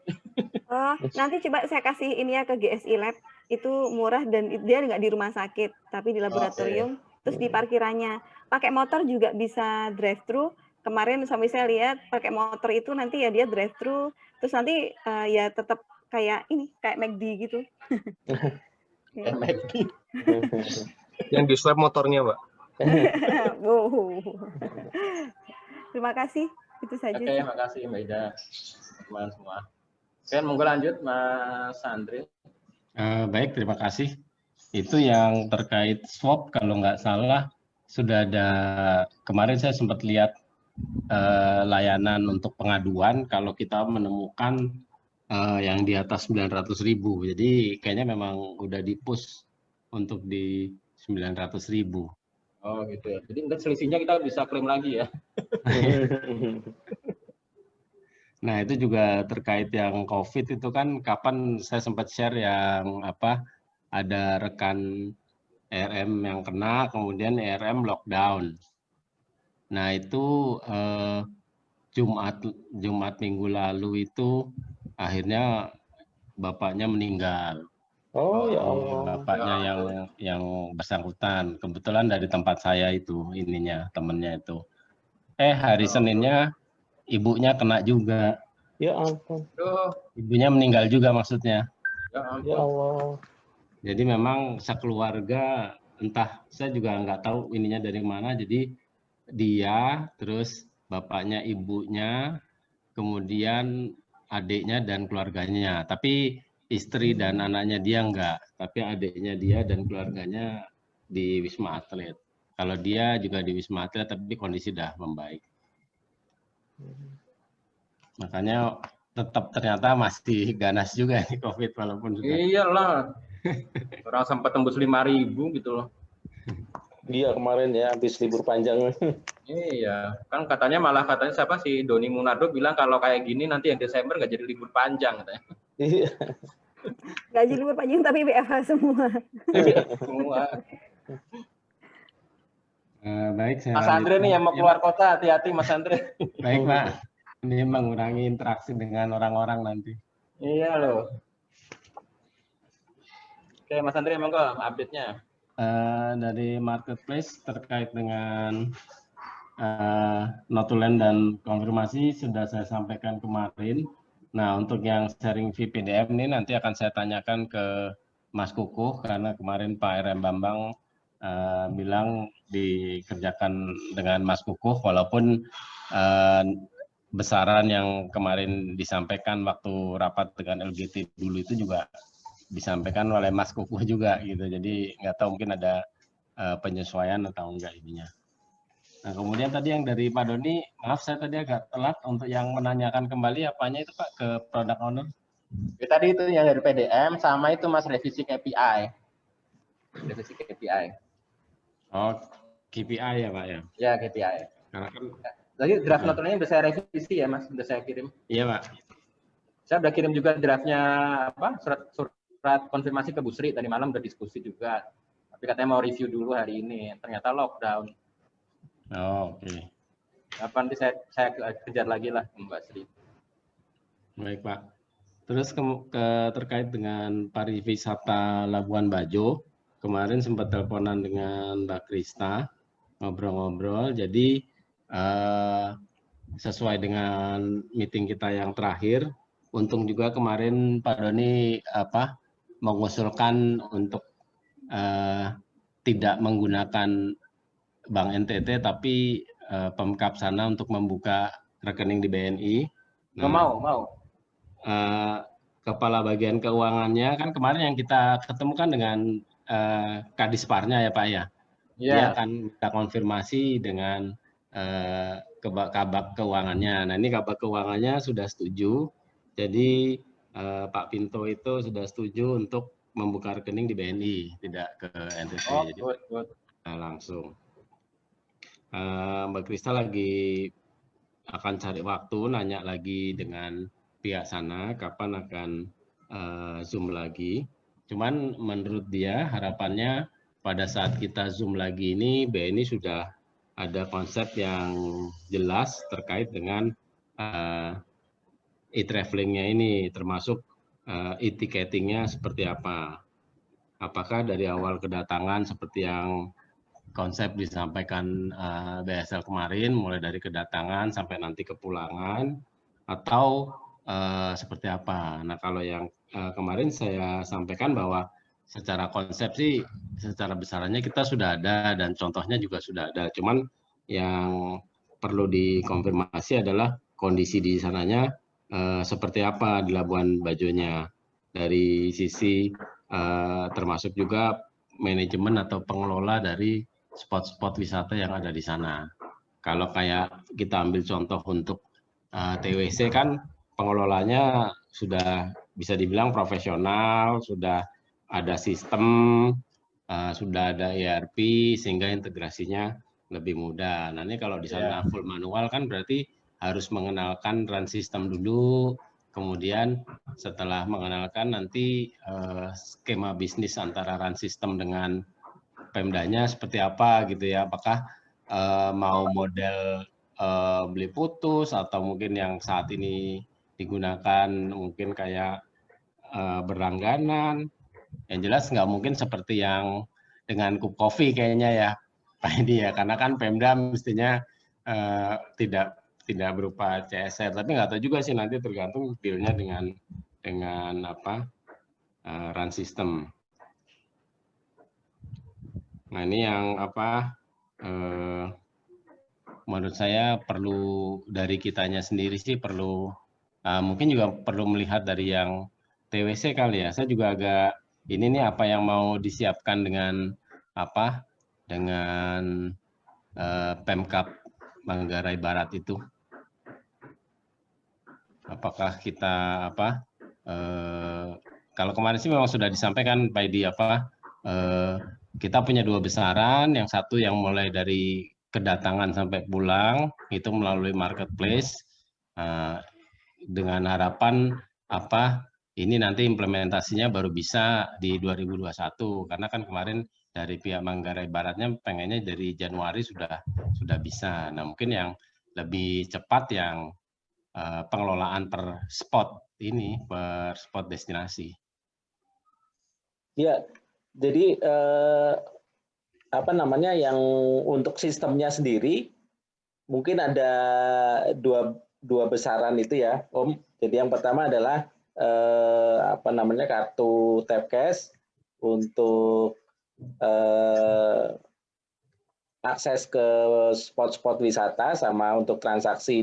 Oh, nanti coba saya kasih ini ya ke GSI Lab, itu murah dan dia nggak di rumah sakit, tapi di laboratorium, terus di parkirannya. Pakai motor juga bisa drive thru. Kemarin sampai saya lihat pakai motor itu nanti ya dia drive thru, terus nanti ya tetap kayak McD gitu. Kayak McD. Yang di swab motornya, Pak? Terima kasih. Itu saja. Oke, terima kasih Mbak Ida, teman-teman semua. Oke, monggo lanjut Mas Andri. Baik, terima kasih. Itu yang terkait swap, kalau nggak salah sudah ada, kemarin saya sempat lihat layanan untuk pengaduan kalau kita menemukan yang di atas 900.000. Jadi kayaknya memang udah di-push untuk di 900.000. Oh gitu ya. Jadi untuk selisihnya kita bisa klaim lagi ya. Nah itu juga terkait yang COVID itu kan, kapan saya sempat share yang apa, ada rekan ERM yang kena, kemudian ERM lockdown. Nah itu Jumat minggu lalu itu akhirnya bapaknya meninggal. Oh ya Allah. Bapaknya yang bersangkutan, kebetulan dari tempat saya itu temennya itu. Hari Seninnya ibunya kena juga. Ya ampun. Ibunya meninggal juga maksudnya. Ya Allah. Jadi memang sekeluarga, entah saya juga nggak tahu ininya dari mana. Jadi dia, terus bapaknya, ibunya, kemudian adiknya dan keluarganya. Tapi istri dan anaknya dia enggak, tapi adiknya dia dan keluarganya di Wisma Atlet. Kalau dia juga di Wisma Atlet, tapi kondisi sudah membaik. Makanya tetap ternyata masih ganas juga nih COVID walaupun sudah. Iyalah, orang sampai tembus 5.000 gitu loh. Iya kemarin ya, habis libur panjang. Iya, kan katanya siapa sih Doni Munardo bilang kalau kayak gini nanti yang Desember nggak jadi libur panjang katanya. Iya. Nggak jadi libur panjang tapi WFH semua. Semua. Baik, Mas Andre nih yang mau keluar kota, hati-hati Mas Andre. Baik Pak, ini mengurangi interaksi dengan orang-orang nanti. Iya loh. Oke Mas Andre, monggo update-nya. Dari marketplace terkait dengan notulen dan konfirmasi sudah saya sampaikan kemarin. Nah, untuk yang sharing VPDM ini nanti akan saya tanyakan ke Mas Kukuh, karena kemarin Pak RM Bambang bilang dikerjakan dengan Mas Kukuh, walaupun besaran yang kemarin disampaikan waktu rapat dengan LGT dulu itu juga disampaikan oleh Mas Kukuh juga gitu. Jadi nggak tahu mungkin ada penyesuaian atau enggak ininya. Nah, kemudian tadi yang dari Pak Doni, maaf saya tadi agak telat untuk yang menanyakan kembali apanya itu Pak, ke product owner. Tadi itu yang dari PDM sama itu Mas revisi KPI. Revisi KPI. Oh, KPI ya Pak ya? Ya, KPI. Karena kan tadi draft notulennya udah saya revisi ya Mas, udah saya kirim. Iya Pak. Saya udah kirim juga draftnya apa, surat konfirmasi ke Bu Sri, tadi malam udah diskusi juga. Tapi katanya mau review dulu hari ini, ternyata lockdown. Oh, oke. Apa nanti saya kejar lagi lah Mbak Sri. Baik Pak. Terus terkait dengan pariwisata Labuan Bajo, kemarin sempat teleponan dengan Mbak Krista, ngobrol-ngobrol. Jadi sesuai dengan meeting kita yang terakhir, untung juga kemarin Pak Doni mengusulkan untuk tidak menggunakan Bank NTT, tapi Pemkab sana untuk membuka rekening di BNI. Nah, mau. Kepala bagian keuangannya kan kemarin yang kita ketemukan dengan Kadisparnya ya Pak ya. Dia akan kita konfirmasi dengan Kabak keuangannya. Nah ini Kabak keuangannya sudah setuju. Jadi Pak Pinto itu sudah setuju untuk membuka rekening di BNI, tidak ke NTT. Oh, jadi good. Langsung. Mbak Krista lagi akan cari waktu, nanya lagi dengan pihak sana kapan akan Zoom lagi. Cuman menurut dia harapannya pada saat kita Zoom lagi ini BNI sudah ada konsep yang jelas terkait dengan e-travelingnya ini, termasuk e-ticketingnya seperti apa. Apakah dari awal kedatangan seperti yang konsep disampaikan BSL kemarin, mulai dari kedatangan sampai nanti kepulangan, atau seperti apa. Nah kalau yang kemarin saya sampaikan bahwa secara konsep sih, secara besarannya kita sudah ada dan contohnya juga sudah ada. Cuman yang perlu dikonfirmasi adalah kondisi di sananya seperti apa di Labuan Bajonya. Dari sisi termasuk juga manajemen atau pengelola dari spot-spot wisata yang ada di sana. Kalau kayak kita ambil contoh untuk TWC kan pengelolanya sudah bisa dibilang profesional, sudah ada sistem, sudah ada ERP sehingga integrasinya lebih mudah. Nah ini kalau di sana full manual kan berarti harus mengenalkan run system dulu, kemudian setelah mengenalkan nanti skema bisnis antara run system dengan Pemdanya seperti apa gitu ya, apakah mau model beli putus atau mungkin yang saat ini digunakan mungkin kayak berlangganan. Yang jelas nggak mungkin seperti yang dengan Cup Coffee kayaknya ya Pak Edi ya, karena kan Pemda mestinya tidak berupa CSR, tapi nggak tahu juga sih, nanti tergantung dealnya dengan apa run system. Nah ini yang apa menurut saya perlu dari kitanya sendiri sih, perlu mungkin juga perlu melihat dari yang TWC kali ya. Saya juga agak ini nih apa yang mau disiapkan dengan apa dengan Pemkab Manggarai Barat itu. Apakah kita apa kalau kemarin sih memang sudah disampaikan Pak Edi apa kita punya 2 besaran, yang satu yang mulai dari kedatangan sampai pulang itu melalui marketplace dengan harapan apa ini nanti implementasinya baru bisa di 2021, karena kan kemarin dari pihak Manggarai Baratnya pengennya dari Januari sudah bisa. Nah mungkin yang lebih cepat yang pengelolaan per spot ini, per spot destinasi. Ya, jadi apa namanya yang untuk sistemnya sendiri mungkin ada dua besaran itu ya, Om. Jadi yang pertama adalah apa namanya kartu tap cash untuk akses ke spot-spot wisata sama untuk transaksi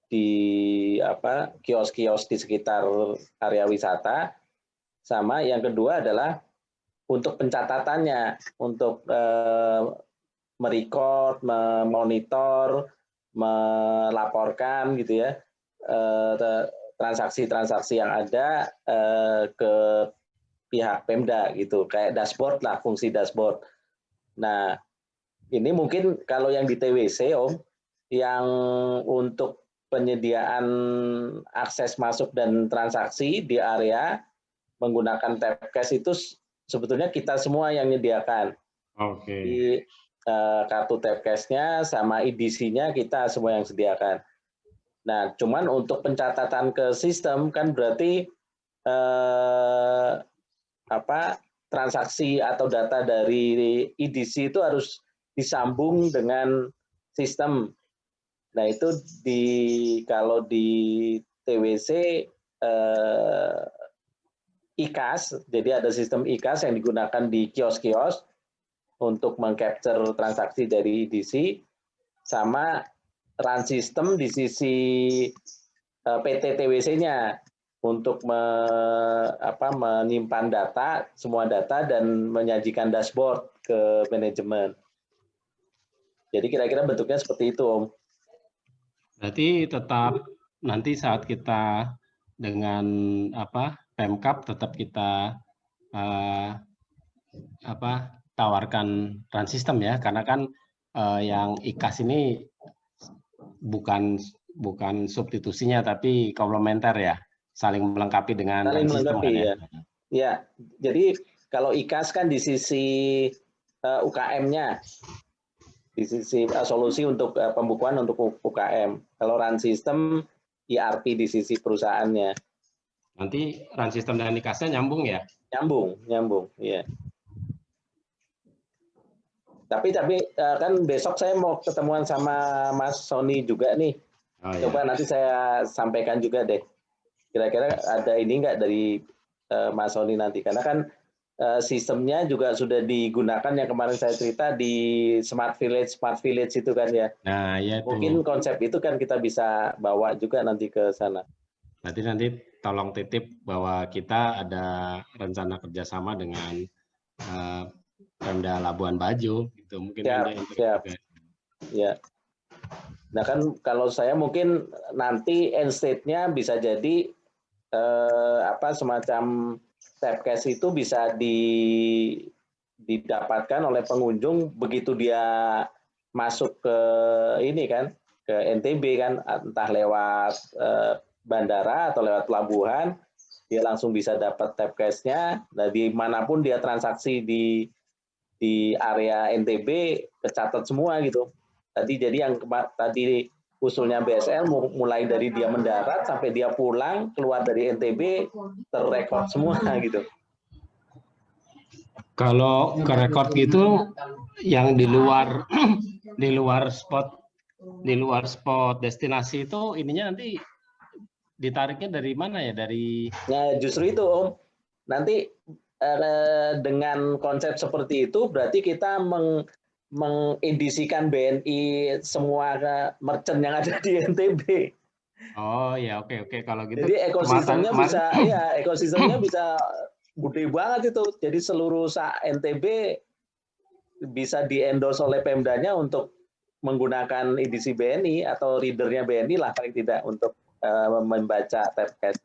di apa kios-kios di sekitar area wisata. Sama yang kedua adalah untuk pencatatannya, untuk merecord, memonitor, melaporkan gitu ya transaksi-transaksi yang ada ke pihak Pemda gitu, kayak dashboard lah, fungsi dashboard. Nah ini mungkin kalau yang di TWC Om, yang untuk penyediaan akses masuk dan transaksi di area menggunakan tap cash itu sebetulnya kita semua yang menyediakan. Oke. Di kartu tap cash-nya sama EDC-nya kita semua yang sediakan. Nah, cuman untuk pencatatan ke sistem kan berarti apa transaksi atau data dari EDC itu harus disambung dengan sistem. Nah, itu kalau di TWC IKAS, jadi ada sistem IKAS yang digunakan di kios-kios untuk mengcapture transaksi dari EDC, sama run system di sisi PT TWC-nya untuk menyimpan data, semua data, dan menyajikan dashboard ke manajemen. Jadi kira-kira bentuknya seperti itu, Om. Berarti tetap nanti saat kita dengan Pemkab tetap kita tawarkan run system ya, karena kan yang IKAS ini bukan substitusinya tapi komplementer ya, saling melengkapi dengan run system kan ya. Ya, jadi kalau IKAS kan di sisi UKM-nya, di sisi solusi untuk pembukuan untuk UKM. Kalau run system ERP di sisi perusahaannya. Nanti run system dan IKAS-nya nyambung ya? Nyambung, ya. Tapi kan besok saya mau ketemuan sama Mas Sony juga nih. Coba nanti saya sampaikan juga deh. Kira-kira ada ini nggak dari Mas Sony nanti? Karena kan sistemnya juga sudah digunakan yang kemarin saya cerita di smart village itu kan ya. Nah, ya itu. Mungkin konsep itu kan kita bisa bawa juga nanti ke sana. Nanti tolong titip bahwa kita ada rencana kerjasama dengan Pemda Labuan Bajo, gitu. Mungkin siap. Ya. Nah kan kalau saya mungkin nanti end state-nya bisa jadi semacam Tapcast itu bisa didapatkan oleh pengunjung begitu dia masuk ke ini kan, ke NTB kan, entah lewat bandara atau lewat pelabuhan, dia langsung bisa dapat Tapcast-nya. Nah, dimanapun dia transaksi di area NTB kecatat semua gitu. Jadi yang tadi usulnya BSL mulai dari dia mendarat sampai dia pulang keluar dari NTB terrekord semua gitu. Kalau ke rekord gitu yang di luar spot destinasi itu ininya nanti ditariknya dari mana ya? Nah, justru itu Om. Nanti dengan konsep seperti itu berarti kita mengedisikan BNI semua merchant yang ada di NTB. Oh ya, oke kalau gitu. Jadi ekosistemnya bisa gede banget itu. Jadi seluruh NTB bisa di-endorse oleh Pemdanya untuk menggunakan edisi BNI atau readernya BNI lah paling tidak untuk membaca Tapcast.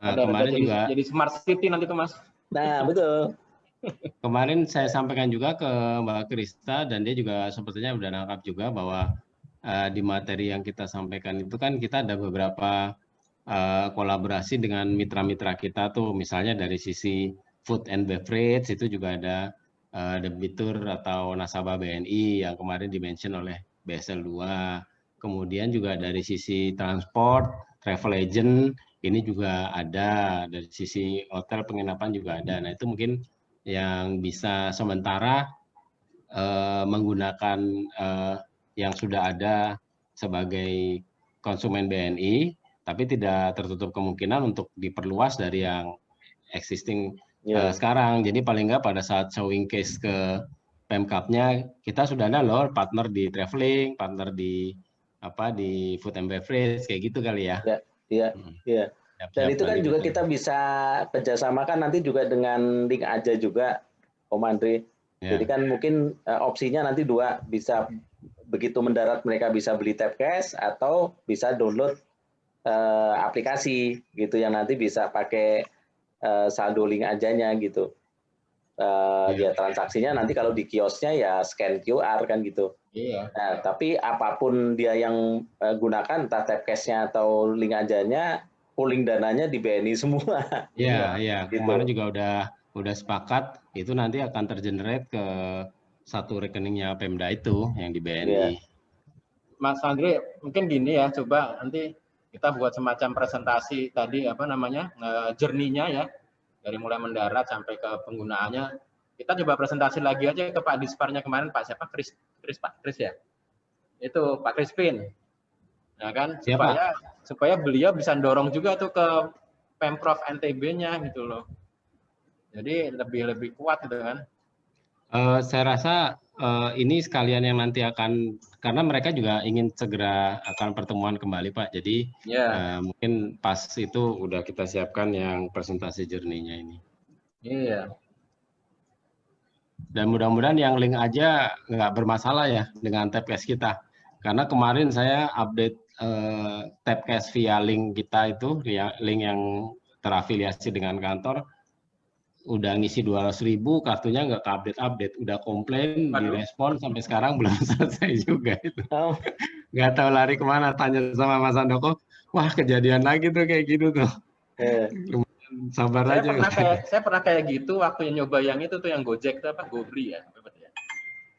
Kemarin juga jadi smart city nanti tuh Mas. Nah, betul. Kemarin saya sampaikan juga ke Mbak Krista dan dia juga sepertinya udah nangkap juga bahwa di materi yang kita sampaikan itu kan kita ada beberapa kolaborasi dengan mitra-mitra kita tuh, misalnya dari sisi food and beverage itu juga ada debitur atau nasabah BNI yang kemarin dimention oleh BSL 2. Kemudian juga dari sisi transport, travel agent ini juga ada, dari sisi hotel penginapan juga ada. Nah, itu mungkin yang bisa sementara menggunakan yang sudah ada sebagai konsumen BNI, tapi tidak tertutup kemungkinan untuk diperluas dari yang existing sekarang. Jadi paling nggak pada saat showing case ke Pemkapnya, kita sudah ada loh partner di traveling, partner di food and beverage, kayak gitu kali ya. Iya. Dan itu kan juga kita bisa kerjasamakan nanti juga dengan link aja juga, Om Andri. Jadi kan mungkin opsinya nanti dua, bisa begitu mendarat mereka bisa beli Tapcast atau bisa download aplikasi gitu yang nanti bisa pakai saldo link ajanya gitu. Ya transaksinya nanti kalau di kiosnya ya scan QR kan gitu. Nah, tapi apapun dia yang gunakan entah Tapcast-nya atau link ajanya, pooling dananya di BNI semua. Iya. Gitu. Kemarin juga udah sepakat itu nanti akan tergenerate ke satu rekeningnya Pemda itu yang di BNI. Mas Andri, mungkin gini ya, coba nanti kita buat semacam presentasi tadi journey-nya ya, dari mulai mendarat sampai ke penggunaannya. Kita coba presentasi lagi aja ke Pak Disparnya kemarin, Pak siapa? Chris ya? Itu Pak Crispin. Ya kan? Supaya beliau bisa dorong juga tuh ke Pemprov NTB-nya gitu loh. Jadi lebih kuat gitu kan. Saya rasa ini sekalian yang nanti akan, karena mereka juga ingin segera akan pertemuan kembali Pak. Jadi mungkin pas itu udah kita siapkan yang presentasi journey-nya ini. Iya. Dan mudah-mudahan yang link aja nggak bermasalah ya dengan Tapcast kita. Karena kemarin saya update Tapcast via link kita itu, link yang terafiliasi dengan kantor, udah ngisi 200.000, kartunya nggak update, udah komplain, direspon sampai sekarang belum selesai juga itu. Nggak tahu lari kemana, tanya sama Mas Andoko, wah kejadian lagi tuh kayak gitu tuh. Sabar aja. Saya pernah kayak gitu waktu yang nyoba yang itu tuh yang Gojek tuh Gobri ya.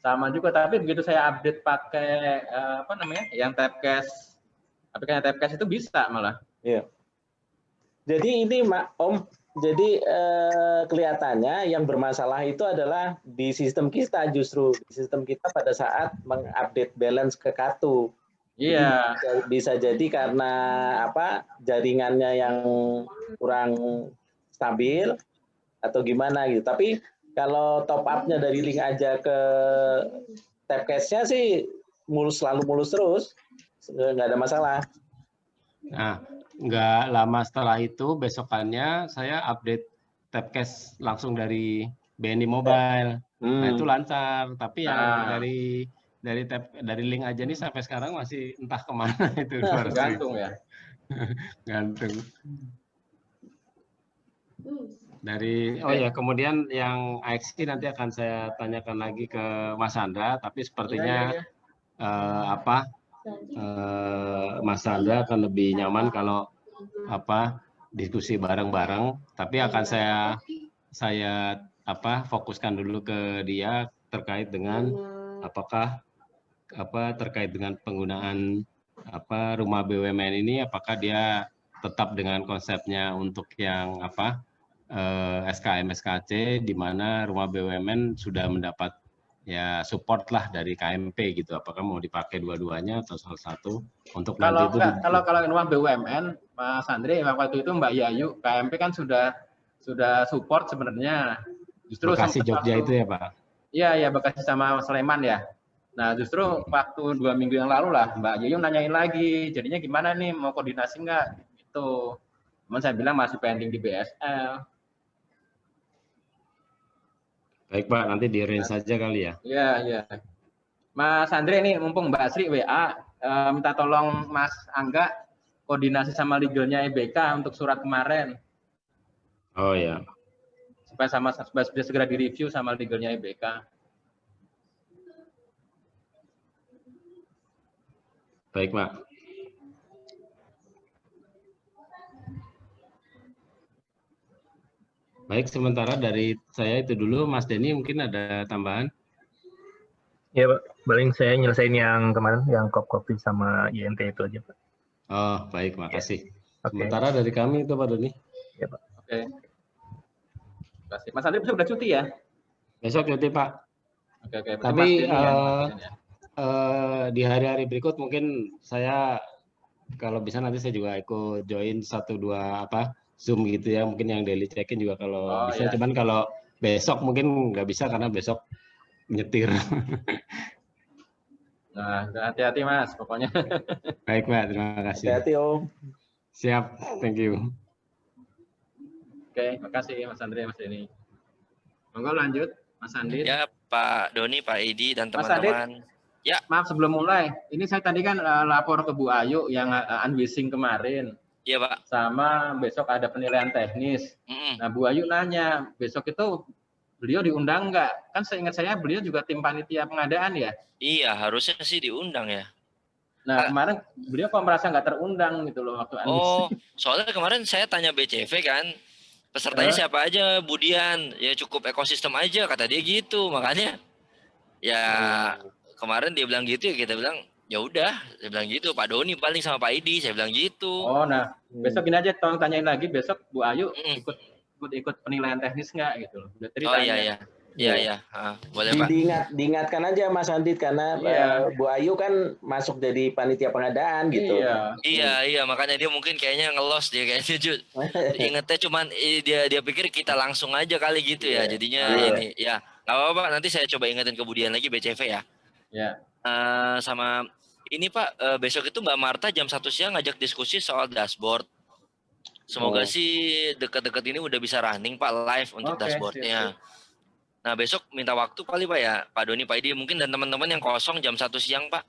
Sama juga, tapi begitu saya update pakai yang Tapcast, aplikasi Tapcast itu bisa malah. Iya. Jadi ini Om, jadi kelihatannya yang bermasalah itu adalah di sistem kita, justru di sistem kita pada saat mengupdate balance ke kartu. Iya. Bisa jadi karena jaringannya yang kurang stabil atau gimana gitu. Tapi kalau top up-nya dari link aja ke Tapcast-nya sih selalu mulus terus, nggak ada masalah. Nah, nggak lama setelah itu besokannya saya update Tapcast langsung dari BNI Mobile. Nah itu lancar. Tapi yang dari link aja nih sampai sekarang masih entah kemana itu. Gantung ya. Gantung. Kemudian yang AXI nanti akan saya tanyakan lagi ke Mas Andra, tapi sepertinya Mas Andra akan lebih nyaman kalau diskusi bareng-bareng, tapi akan saya fokuskan dulu ke dia terkait dengan terkait dengan penggunaan rumah BUMN ini, apakah dia tetap dengan konsepnya untuk yang SKM SKC, di mana rumah BUMN sudah mendapat ya support lah dari KMP gitu. Apakah mau dipakai dua-duanya atau salah satu untuk kalau nanti itu? Kalau rumah BUMN, Mas Andre, waktu itu Mbak Yayu, KMP kan sudah support sebenarnya. Justru Bekasi Jogja itu ya Pak? Iya, Bekasi sama Sleman ya. Nah justru waktu 2 minggu yang lalu lah Mbak Yayu nanyain lagi, jadinya gimana nih, mau koordinasi nggak? Gitu. Cuman saya bilang masih pending di BSL. Baik Pak, nanti di range saja kali ya. Iya. Mas Andre nih, mumpung Mbak Sri WA, minta tolong Mas Angga koordinasi sama legalnya EBK untuk surat kemarin. Oh ya. Supaya bisa segera direview sama legalnya EBK. Baik Pak. Baik, sementara dari saya itu dulu. Mas Denny mungkin ada tambahan? Ya Pak, paling saya nyelesain yang kemarin, yang kopi sama INT itu aja Pak. Oh baik, makasih. Ya. Sementara dari kami itu Pak Doni. Ya Pak. Oke. Terima kasih. Mas Andri besok udah cuti ya? Besok cuti Pak. Oke. Tapi di hari-hari berikut mungkin saya kalau bisa nanti saya juga ikut join 1-2 Zoom gitu ya, mungkin yang daily check-in juga kalau bisa, cuman kalau besok mungkin nggak bisa karena besok nyetir. Nah, hati-hati Mas, pokoknya. Baik Pak, terima kasih. Hati-hati Om. Siap, thank you. Oke, makasih Mas Andre, Mas Denny. Monggo lanjut, Mas Andi. Ya, Pak Doni, Pak Edi, dan teman-teman. Ya. Maaf sebelum mulai, ini saya tadi kan lapor ke Bu Ayu yang unwishing kemarin. Iya Pak. Sama besok ada penilaian teknis. Nah Bu Ayu nanya, besok itu beliau diundang nggak? Kan seingat saya beliau juga tim panitia pengadaan ya? Iya, harusnya sih diundang ya. Nah kemarin beliau kok merasa nggak terundang gitu loh waktu unwishing. Soalnya kemarin saya tanya BCV kan, pesertanya siapa aja, Budian, ya cukup ekosistem aja kata dia gitu, makanya ya kemarin dia bilang gitu ya, kita bilang ya udah, saya bilang gitu, Pak Doni paling sama Pak Edi, saya bilang gitu. Oh nah, besok ini aja tolong tanyain lagi, besok Bu Ayu ikut penilaian teknis nggak gitu loh. Udah iya. Iya, boleh Pak. Diingatkan aja Mas Andit karena Bu Ayu kan masuk jadi panitia pengadaan gitu. Iya, makanya dia mungkin kayaknya ngelos dia kayaknya. Ingetnya cuman dia pikir kita langsung aja kali gitu ya. Jadinya ini ya nggak apa-apa, nanti saya coba ingetin kemudian lagi BCV ya. Ya. Sama ini Pak, besok itu Mbak Marta jam 1 siang ngajak diskusi soal dashboard. Semoga sih dekat-dekat ini udah bisa running Pak live untuk dashboardnya. Nah besok minta waktu kali Pak ya, Pak Doni, Pak Edi mungkin dan teman-teman yang kosong jam 1 siang Pak.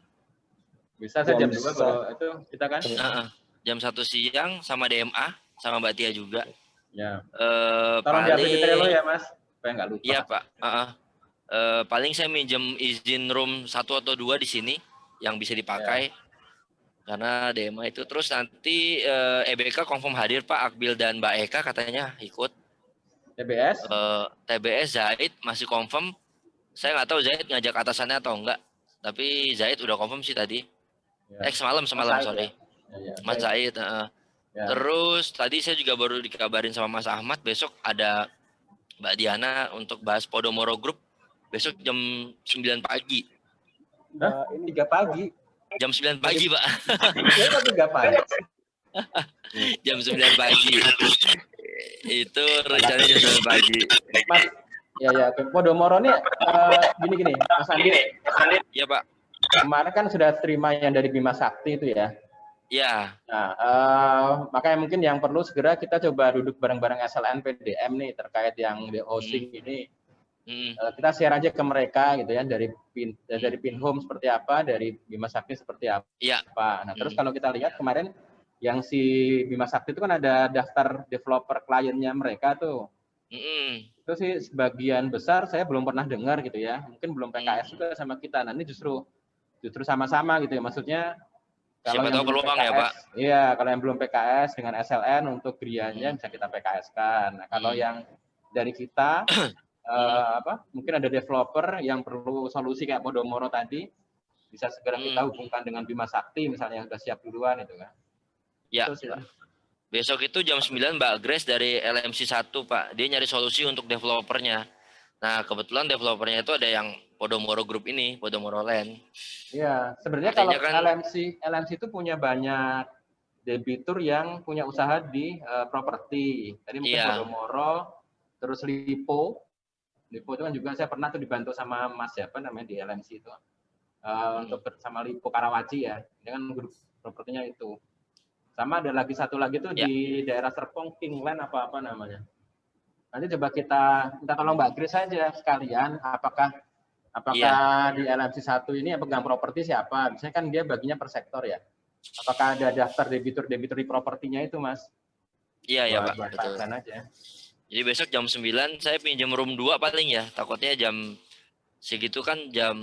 Bisa saya jam 2 kalau itu kita kan. Jam 1 siang sama DMA, sama Mbak Tia juga. Ya. Tolong diupdate di Trello ya Mas, supaya nggak lupa. Iya Pak. Paling saya minjem izin room 1 atau 2 di sini yang bisa dipakai. Karena DMA itu terus nanti EBK confirm hadir Pak, Akbil dan Mbak Eka katanya ikut. TBS Zaid masih confirm. Saya nggak tahu Zaid ngajak atasannya atau enggak. Tapi Zaid udah confirm sih tadi. Semalam sorry. Mas Zaid. Terus tadi saya juga baru dikabarin sama Mas Ahmad besok ada Mbak Diana untuk bahas Podomoro Group. Besok jam 9 pagi. Ini 3 pagi. Jam 9 pagi, Pak. Ya, 3 pagi. Jam 9 pagi. Itu rencananya jam 9 pagi. Mas, ya, Podomoro nih gini, Mas Andi. Iya, Pak. Kemarin kan sudah terima yang dari Bima Sakti itu ya. Iya. Nah, makanya mungkin yang perlu segera kita coba duduk bareng-bareng SLN PDM nih terkait yang di housing ini. Kita share aja ke mereka gitu ya dari Pinhome seperti apa, dari Bima Sakti seperti apa. Iya. Nah, terus kalau kita lihat kemarin yang si Bima Sakti itu kan ada daftar developer kliennya mereka tuh. Itu sih sebagian besar saya belum pernah dengar gitu ya. Mungkin belum PKS juga sama kita. Nah, ini justru sama-sama gitu ya. Maksudnya kalau yang belum PKS, ya, Pak? Iya, kalau yang belum PKS dengan SLN untuk Grianya bisa kita PKS-kan. Nah, kalau yang dari kita mungkin ada developer yang perlu solusi kayak Podomoro tadi, bisa segera kita hubungkan dengan Bima Sakti misalnya yang sudah siap duluan itu kan. Ya. Besok itu jam 9 Mbak Grace dari LMC 1, Pak. Dia nyari solusi untuk developernya. Nah, kebetulan developernya itu ada yang Podomoro Group ini, Podomoro Land. Iya, sebenarnya kalau kan, LMC itu punya banyak debitur yang punya usaha di properti. Tadi mungkin Podomoro, terus Lipo itu kan juga saya pernah tuh dibantu sama Mas siapa namanya di LMC itu. Untuk bersama Lipo Karawaci ya. Ini kan grup propertinya itu. Sama ada satu lagi tuh di daerah Serpong, Kingland apa namanya. Nanti coba kita minta tolong Mbak Grace saja sekalian, apakah di LMC 1 ini yang pegang properti siapa? Biasanya kan dia baginya per sektor ya. Apakah ada daftar debitur di propertinya itu, Mas? Iya, Pak. Betul. Aja. Jadi besok jam 9 saya pinjam room 2 paling ya. Takutnya jam segitu kan jam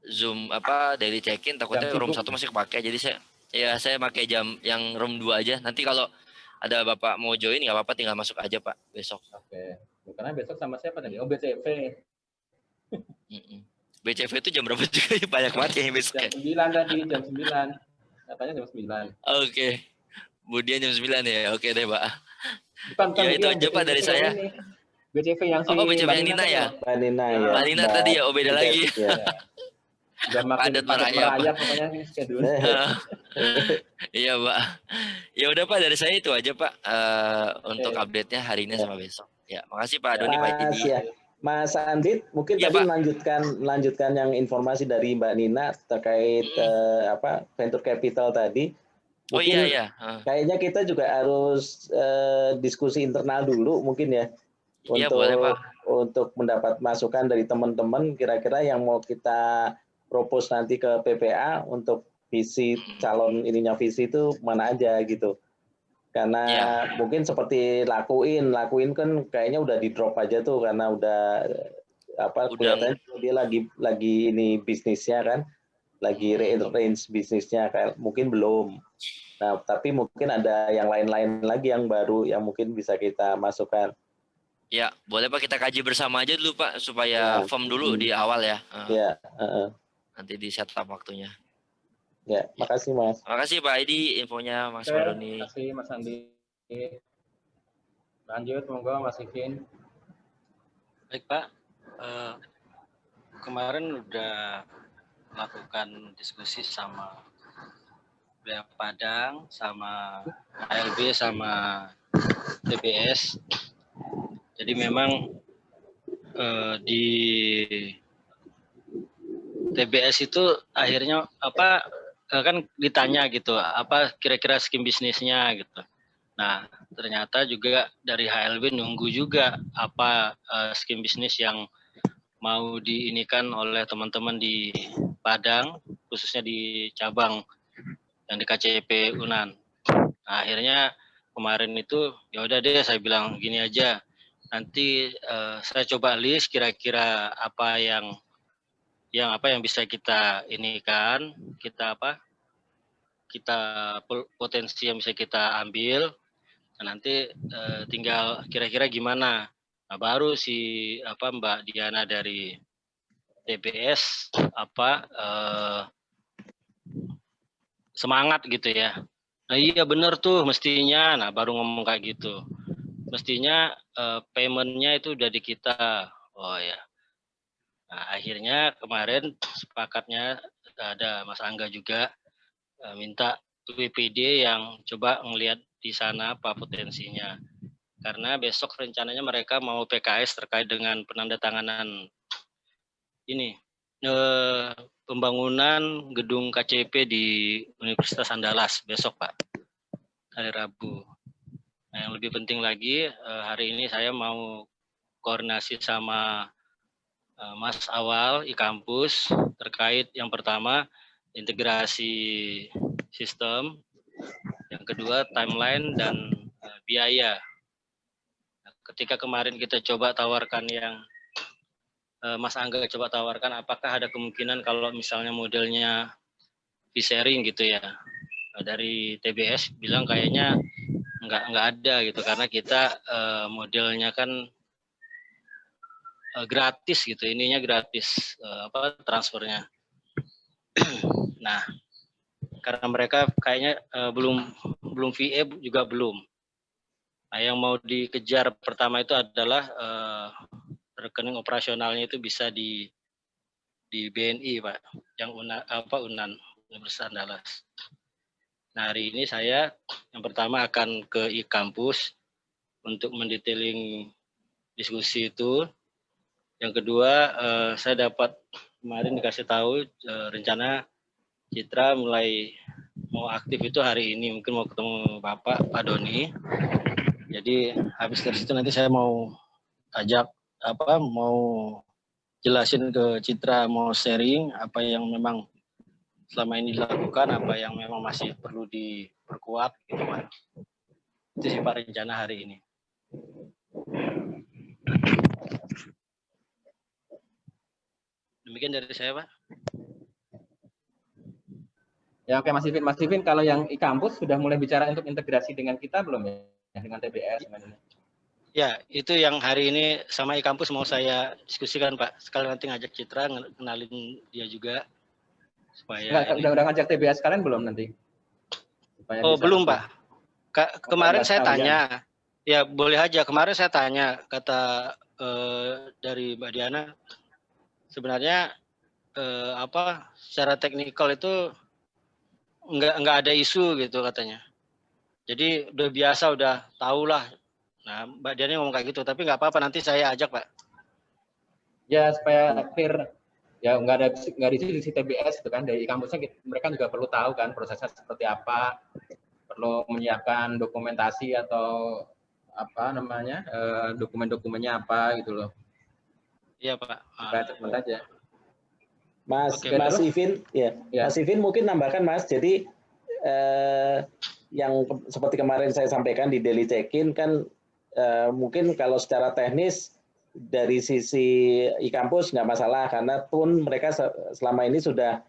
Zoom daily check-in, takutnya room 1 masih kepake. Jadi saya pakai jam yang room 2 aja. Nanti kalau ada Bapak mau join nggak apa-apa, tinggal masuk aja Pak besok. Oke. Karena besok sama siapa tadi? BCV. BCV itu jam berapa juga ya? Banyak banget kayaknya besok. Jam 9 tadi, jam 9. Katanya jam 9. Oke. Kemudian jam 9 ya. Oke deh, Pak. Bukan ya itu aja Pak dari saya. BCV yang BCV yang Nina ya? Mbak Nina ya. Mbak Nina tadi ya, beda lagi. Udah makin merayap pokoknya schedule. Iya, Pak. Ya udah Pak, dari saya itu aja Pak untuk update-nya hari ini sama besok. Ya, makasih Pak Doni, Pak Didi. Ya. Mas Andit, mungkin tadi melanjutkan yang informasi dari Mbak Nina terkait venture capital tadi. Mungkin kayaknya kita juga harus diskusi internal dulu mungkin ya. Untuk mendapat masukan dari teman-teman kira-kira yang mau kita propose nanti ke PPA untuk visi calon visi itu mana aja gitu. Karena mungkin seperti lakuin kan kayaknya udah di drop aja tuh karena udah kelihatannya dia lagi ini bisnisnya kan, lagi rearrange bisnisnya kayak mungkin belum. Nah, tapi mungkin ada yang lain-lain lagi yang baru yang mungkin bisa kita masukkan. Ya, boleh Pak, kita kaji bersama aja dulu Pak supaya firm dulu di awal ya. Nanti di setup waktunya. Ya, makasih Mas. Makasih Pak Edi infonya, Mas Baroni. Terima kasih Mas Andi. Lanjut, monggo Mas Ikin. Baik Pak, kemarin udah melakukan diskusi sama Bea Padang, sama ALB, sama TBS. Jadi memang di TBS itu akhirnya kan ditanya gitu, apa kira-kira skim bisnisnya gitu. Nah, ternyata juga dari HLB nunggu juga apa skim bisnis yang mau diinikan oleh teman-teman di Padang, khususnya di cabang yang di KCP Unan. Nah, akhirnya kemarin itu ya udah deh saya bilang gini aja. Nanti saya coba list kira-kira apa yang bisa kita inikan, kita potensi yang bisa kita ambil. Nah, nanti tinggal kira-kira gimana. Nah, baru si Mbak Diana dari TBS semangat gitu ya. Nah, iya benar tuh mestinya. Nah, baru ngomong kayak gitu. Mestinya payment-nya itu udah di kita. Oh ya. Nah, akhirnya kemarin sepakatnya ada Mas Angga juga minta WPD yang coba ngelihat di sana apa potensinya. karena besok rencananya mereka mau PKS terkait dengan penandatanganan ini pembangunan gedung KCP di Universitas Andalas besok, Pak, hari Rabu. Nah, yang lebih penting lagi, hari ini saya mau koordinasi sama Mas Awal e-kampus terkait yang pertama integrasi sistem, yang kedua timeline dan biaya. Nah, ketika kemarin kita coba tawarkan yang Mas Angga coba tawarkan, apakah ada kemungkinan kalau misalnya modelnya fee sharing gitu ya, dari TBS bilang kayaknya nggak ada gitu, karena kita modelnya kan gratis gitu, ininya gratis transfernya. Nah, karena mereka kayaknya belum VA juga belum. Nah, yang mau dikejar pertama itu adalah rekening operasionalnya itu bisa di BNI, Pak, yang UNAN Universitas Andalas. Nah, hari ini saya yang pertama akan ke e-kampus untuk mendetailing diskusi itu. Yang kedua, saya dapat kemarin dikasih tahu rencana Citra mulai mau aktif itu hari ini, mungkin mau ketemu Bapak, Pak Doni. Jadi habis dari situ nanti saya mau ajak mau jelasin ke Citra, mau sharing apa yang memang selama ini dilakukan, apa yang memang masih perlu diperkuat gitu, Pak. Itu sih Pak rencana hari ini. Demikian dari saya, Pak. Ya oke Mas Ivin, kalau yang e-kampus sudah mulai bicara untuk integrasi dengan kita belum ya? Dengan TBS? Ya, itu yang hari ini sama e-kampus mau saya diskusikan, Pak. Sekali nanti ngajak Citra, kenalin dia juga. Supaya udah ngajak TBS kalian belum nanti? Supaya belum, Pak. Kemarin saya tanya. Ya, boleh aja. Kemarin saya tanya, kata dari Mbak Diana, sebenarnya secara teknikal itu nggak ada isu gitu katanya. Jadi udah biasa, udah tahulah. Nah, Mbak Diana ngomong kayak gitu, tapi nggak apa-apa, nanti saya ajak, Pak. Ya supaya clear, ya nggak di sisi TBS itu kan, dari kampusnya mereka juga perlu tahu kan prosesnya seperti apa, perlu menyiapkan dokumentasi atau dokumen-dokumennya apa gitu loh. Iya, Pak. Cepat aja. Mas Ivin, ya. Mas Ivin mungkin nambahkan, Mas. Jadi yang seperti kemarin saya sampaikan di daily check-in kan, mungkin kalau secara teknis dari sisi e-kampus nggak masalah, karena pun mereka selama ini sudah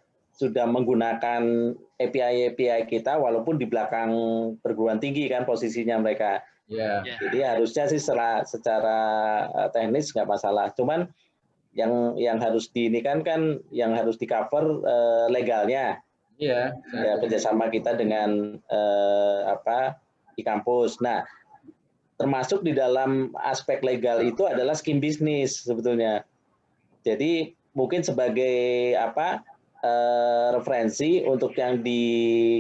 menggunakan API kita walaupun di belakang perguruan tinggi kan posisinya mereka. Yeah. Jadi harusnya sih secara teknis nggak masalah. Cuman yang harus kan yang harus di cover legalnya. Iya. Ya, kerjasama kita dengan e-kampus. Nah, termasuk di dalam aspek legal itu adalah skim bisnis sebetulnya. Jadi mungkin sebagai referensi untuk yang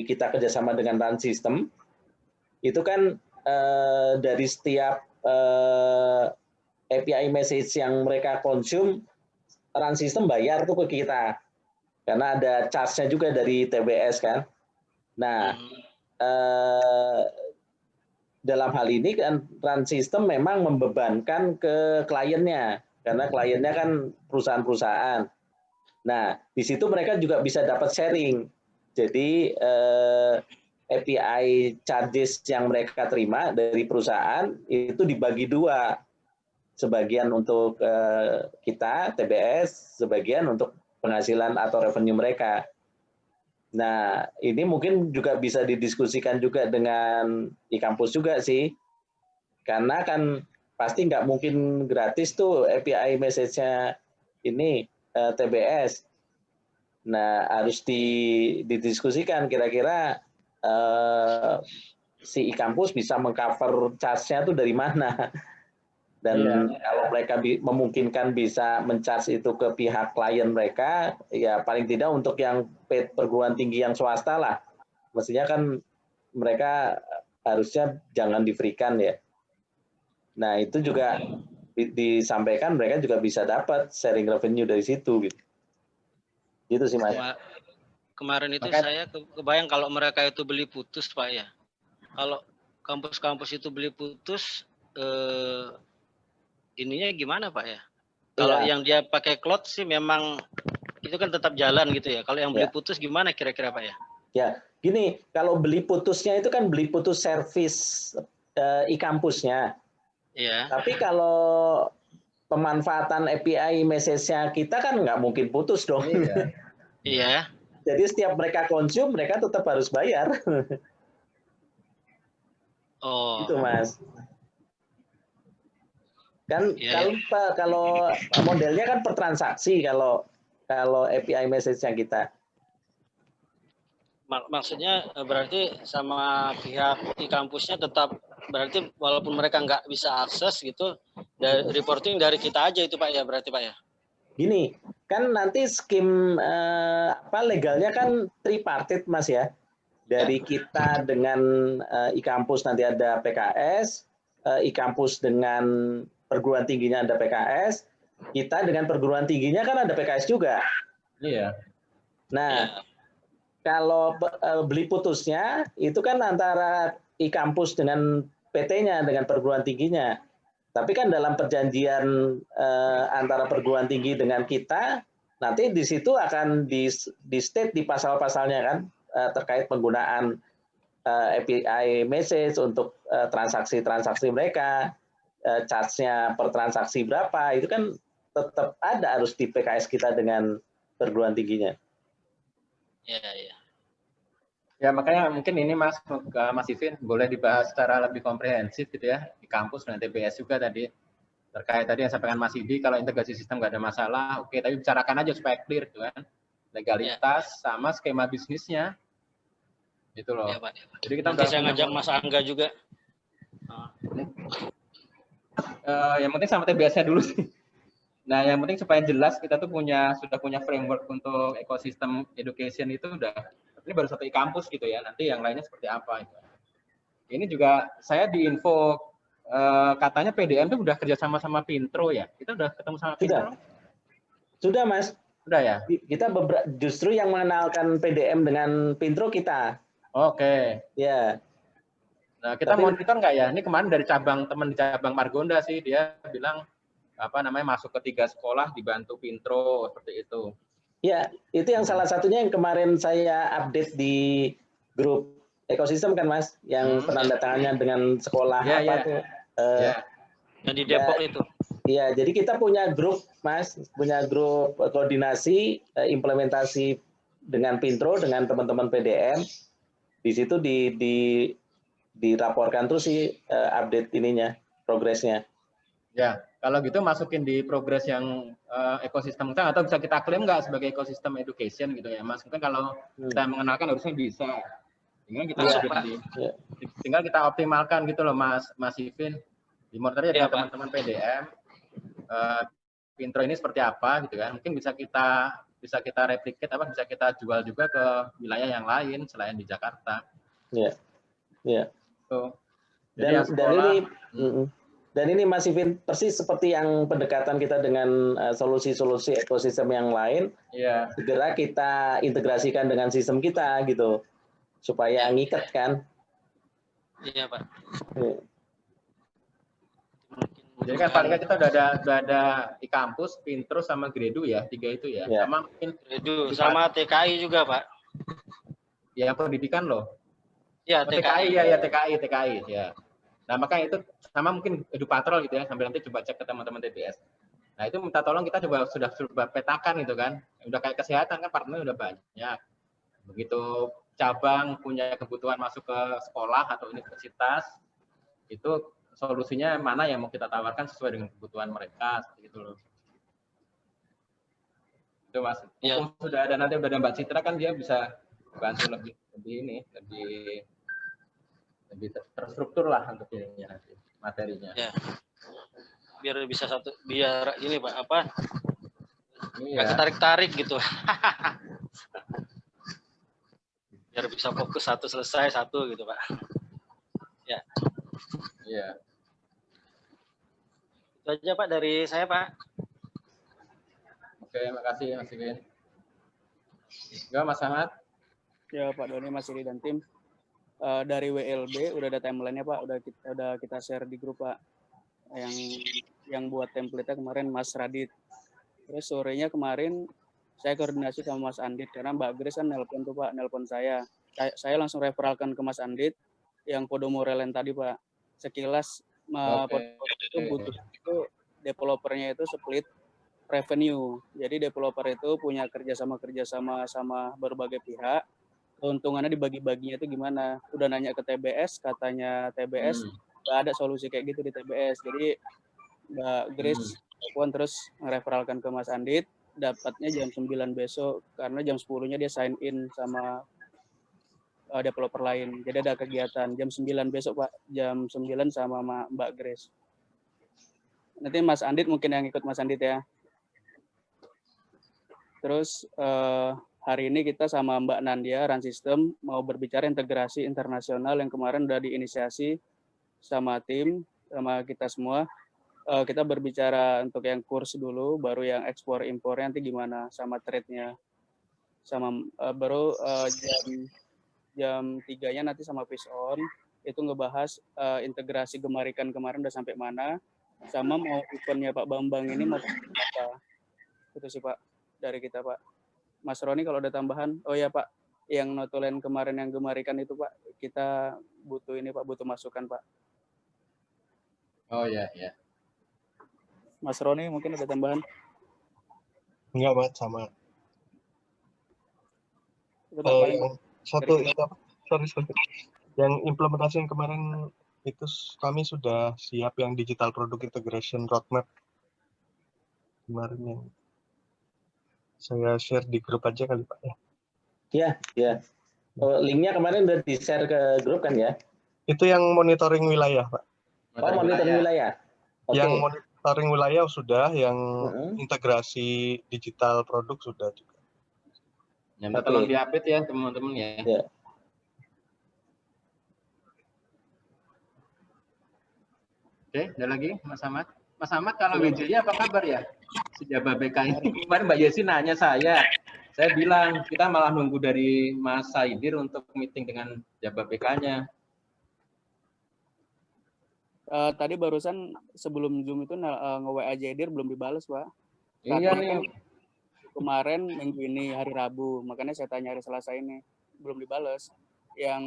kita kerjasama dengan RAN System, itu kan dari setiap API message yang mereka konsum, RAN System bayar tuh ke kita. Karena ada charge-nya juga dari TBS kan. Nah, dalam hal ini kan RAN System memang membebankan ke kliennya, karena kliennya kan perusahaan-perusahaan. Nah, di situ mereka juga bisa dapat sharing. Jadi API charges yang mereka terima dari perusahaan itu dibagi dua. Sebagian untuk kita, TBS, sebagian untuk penghasilan atau revenue mereka. Nah, ini mungkin juga bisa didiskusikan juga dengan e-kampus juga sih. Karena kan pasti nggak mungkin gratis tuh API message-nya ini TBS. Nah, harus didiskusikan kira-kira si e-kampus bisa mengcover charge-nya tuh dari mana. Dan kalau mereka memungkinkan bisa men-charge itu ke pihak klien mereka, ya paling tidak untuk yang perguruan tinggi yang swasta lah. Mestinya kan mereka harusnya jangan di-free-kan ya. Nah, itu juga disampaikan mereka juga bisa dapat sharing revenue dari situ gitu. Gitu sih, Mas. Kemarin itu saya kebayang kalau mereka itu beli putus, Pak ya. Kalau kampus-kampus itu beli putus, ininya gimana, Pak ya? Kalau yang dia pakai cloud sih memang itu kan tetap jalan gitu ya. Kalau yang beli putus gimana kira-kira, Pak ya? Ya, gini, kalau beli putusnya itu kan beli putus service e-kampusnya. Iya. Tapi kalau pemanfaatan API message-nya kita kan nggak mungkin putus dong. Iya. Jadi setiap mereka konsum, mereka tetap harus bayar. Oh. Gitu, Mas. Kan kalau modelnya kan per transaksi kalau API message-nya kita. Maksudnya berarti sama pihak di kampusnya tetap berarti walaupun mereka nggak bisa akses gitu, reporting dari kita aja itu Pak ya, berarti Pak ya? Gini, kan nanti skim legalnya kan tripartit Mas ya. Dari kita dengan e-kampus nanti ada PKS, e-kampus dengan perguruan tingginya ada PKS, kita dengan perguruan tingginya kan ada PKS juga. Iya. Nah, kalau beli putusnya itu kan antara e-kampus dengan PT-nya, dengan perguruan tingginya. Tapi kan dalam perjanjian antara perguruan tinggi dengan kita, nanti di situ akan di state di pasal-pasalnya kan terkait penggunaan API message untuk transaksi-transaksi mereka, charge-nya per transaksi berapa, itu kan tetap ada harus di PKS kita dengan perguruan tingginya. Iya. Ya makanya mungkin ini Mas Ivin boleh dibahas secara lebih komprehensif gitu ya di kampus dan TBS juga tadi terkait tadi yang sampaikan Mas Idi kalau integrasi sistem nggak ada masalah, oke, tapi bicarakan aja supaya clear gitu kan legalitas sama skema bisnisnya gitu loh. Ya, Pak. Jadi kita nanti saya ngajak Mas Angga juga. Yang penting sama TBS-nya dulu sih. Nah, yang penting supaya jelas kita tuh sudah punya framework untuk ekosistem education itu ini baru satu kampus gitu ya. Nanti yang lainnya seperti apa? Gitu. Ini juga saya di info katanya PDM itu udah kerjasama sama Pintro ya. Kita udah ketemu sama Pintro? Sudah Mas. Sudah ya. Kita justru yang mengenalkan PDM dengan Pintro kita. Oke. Ya. Nah, kita monitor nggak ya? Ini kemarin dari teman di cabang Margonda sih dia bilang masuk ke 3 sekolah dibantu Pintro seperti itu. Ya, itu yang salah satunya yang kemarin saya update di grup ekosistem kan Mas, yang penandatangannya dengan sekolah tuh. Yang di Depok itu. Iya, jadi kita punya grup Mas, punya grup koordinasi implementasi dengan Pintro dengan teman-teman PDM. Di situ dilaporkan terus sih update ininya, progresnya. Ya, kalau gitu masukin di progres yang ekosistem kita atau bisa kita klaim nggak sebagai ekosistem education gitu ya Mas. Mungkin kalau kita mengenalkan harusnya bisa. Tinggal kita optimalkan gitu loh Mas Ivin. Di monitornya ada teman-teman PDM. Pintro ini seperti apa gitu kan. Mungkin bisa kita replicate bisa kita jual juga ke wilayah yang lain selain di Jakarta. Iya. Iya. So, Dan ini Mas Ivin persis seperti yang pendekatan kita dengan solusi-solusi ekosistem yang lain, segera kita integrasikan dengan sistem kita gitu, supaya ngikat kan. Iya Pak. Jadi kan paling kita udah ada di kampus, Pintro sama Gredu ya, 3 itu ya. Sama mungkin Gredu sama TKI juga Pak. Ya pendidikan loh. Ya TKI. TKI ya. Nah, makanya itu sama mungkin EduPatrol gitu ya, sambil nanti coba cek ke teman-teman TBS. Nah, itu minta tolong kita sudah petakan gitu kan. Udah kayak kesehatan kan partnernya udah banyak. Begitu cabang punya kebutuhan masuk ke sekolah atau universitas, itu solusinya mana yang mau kita tawarkan sesuai dengan kebutuhan mereka seperti itu loh. Itu Mas. Sudah ada nanti udah ada Mbak Citra kan dia bisa bantu lebih terstruktur lah untuk ininya nanti materinya. Ya. Biar bisa biar ini Pak nggak ketarik-tarik gitu. Biar bisa fokus satu selesai satu gitu Pak. Ya. Iya. Itu aja Pak dari saya Pak. Oke, makasih Mas Iwin. Enggak, Mas Ahmad? Ya Pak Doni, Mas Iri dan tim. Dari WLB udah ada timeline-nya Pak, udah kita share di grup Pak. Yang buat template-nya kemarin Mas Radit. Terus sorenya kemarin saya koordinasi sama Mas Andit karena Mbak Grace kan nelpon tuh Pak, nelpon saya. Saya langsung referalkan ke Mas Andit yang Podomoro Land tadi Pak. Sekilas itu butuh itu developernya itu split revenue. Jadi developer itu punya kerjasama sama berbagai pihak. Keuntungannya dibagi-baginya itu gimana? Udah nanya ke TBS, katanya TBS nggak ada solusi kayak gitu di TBS. Jadi Mbak Grace terus mereferalkan ke Mas Andit, dapatnya jam 9 besok karena jam 10-nya dia sign in sama developer lain. Jadi ada kegiatan jam 9 besok Pak, jam 9 sama Mbak Grace. Nanti Mas Andit mungkin yang ikut Mas Andit ya. Terus hari ini kita sama Mbak Nandia, Run System, mau berbicara integrasi internasional yang kemarin udah diinisiasi sama tim, sama kita semua. Kita berbicara untuk yang kurs dulu, baru yang ekspor impor nanti gimana, sama trade-nya. Sama baru jam 3-nya nanti sama Fish On, itu ngebahas integrasi Gemarikan kemarin udah sampai mana, sama mau eventnya Pak Bambang ini mau apa. Itu sih Pak, dari kita Pak. Mas Roni kalau ada tambahan, oh ya Pak, yang notulen kemarin yang Gemarikan itu Pak, kita butuh ini Pak, butuh masukan Pak. Oh ya, ya. Mas Roni mungkin ada tambahan? Enggak, Pak, sama. Sorry. Yang implementasi yang kemarin itu kami sudah siap yang digital product integration roadmap. Kemarin yang saya share di grup aja kali Pak ya. Ya. Oh, linknya kemarin udah di-share ke grup kan ya? Itu yang monitoring wilayah Pak. Oh, monitoring wilayah. Okay. Yang monitoring wilayah sudah, yang integrasi digital produk sudah juga. Ya, tolong di-update ya teman-teman ya. Oke, ada lagi Mas Ahmad? Mas Ahmad, kalau WJ-nya apa kabar ya? Sejaba BK ini. Kemarin Mbak Yesi nanya saya bilang kita malah nunggu dari Mas Saidir untuk meeting dengan Jaba BK-nya. Tadi barusan sebelum Zoom itu nge-WA Jaidir belum dibales Pak. Iya nih. Kan kemarin minggu ini hari Rabu, makanya saya tanya hari Selasa ini belum dibales. Yang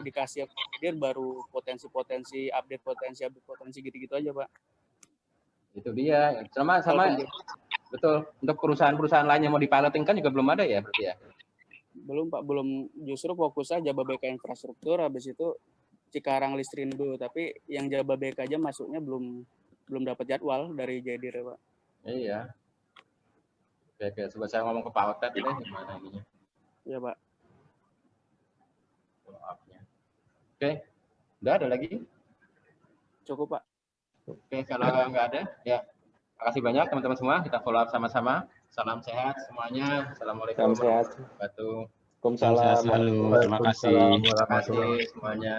dikasih Jaidir baru potensi update potensi gitu-gitu aja Pak. Itu dia. Sama betul. Untuk perusahaan-perusahaan lain yang mau dipiloting kan juga belum ada ya berarti ya? Belum Pak, belum. Justru fokusnya Jaba BK infrastruktur, habis itu Cikarang Listrin dulu, tapi yang Jaba BK aja masuknya belum dapat jadwal dari Jaidir ya Pak. Iya. Oke, coba saya ngomong ke Pak Otet deh gimana ininya. Iya Pak. Oke, udah ada lagi? Cukup Pak. Oke, kalau nggak ada, ya makasih banyak teman-teman semua. Kita follow up sama-sama. Salam sehat semuanya. Assalamualaikum warahmatullahi wabarakatuh. Waalaikumsalam. Terima kasih. Terima kasih semuanya.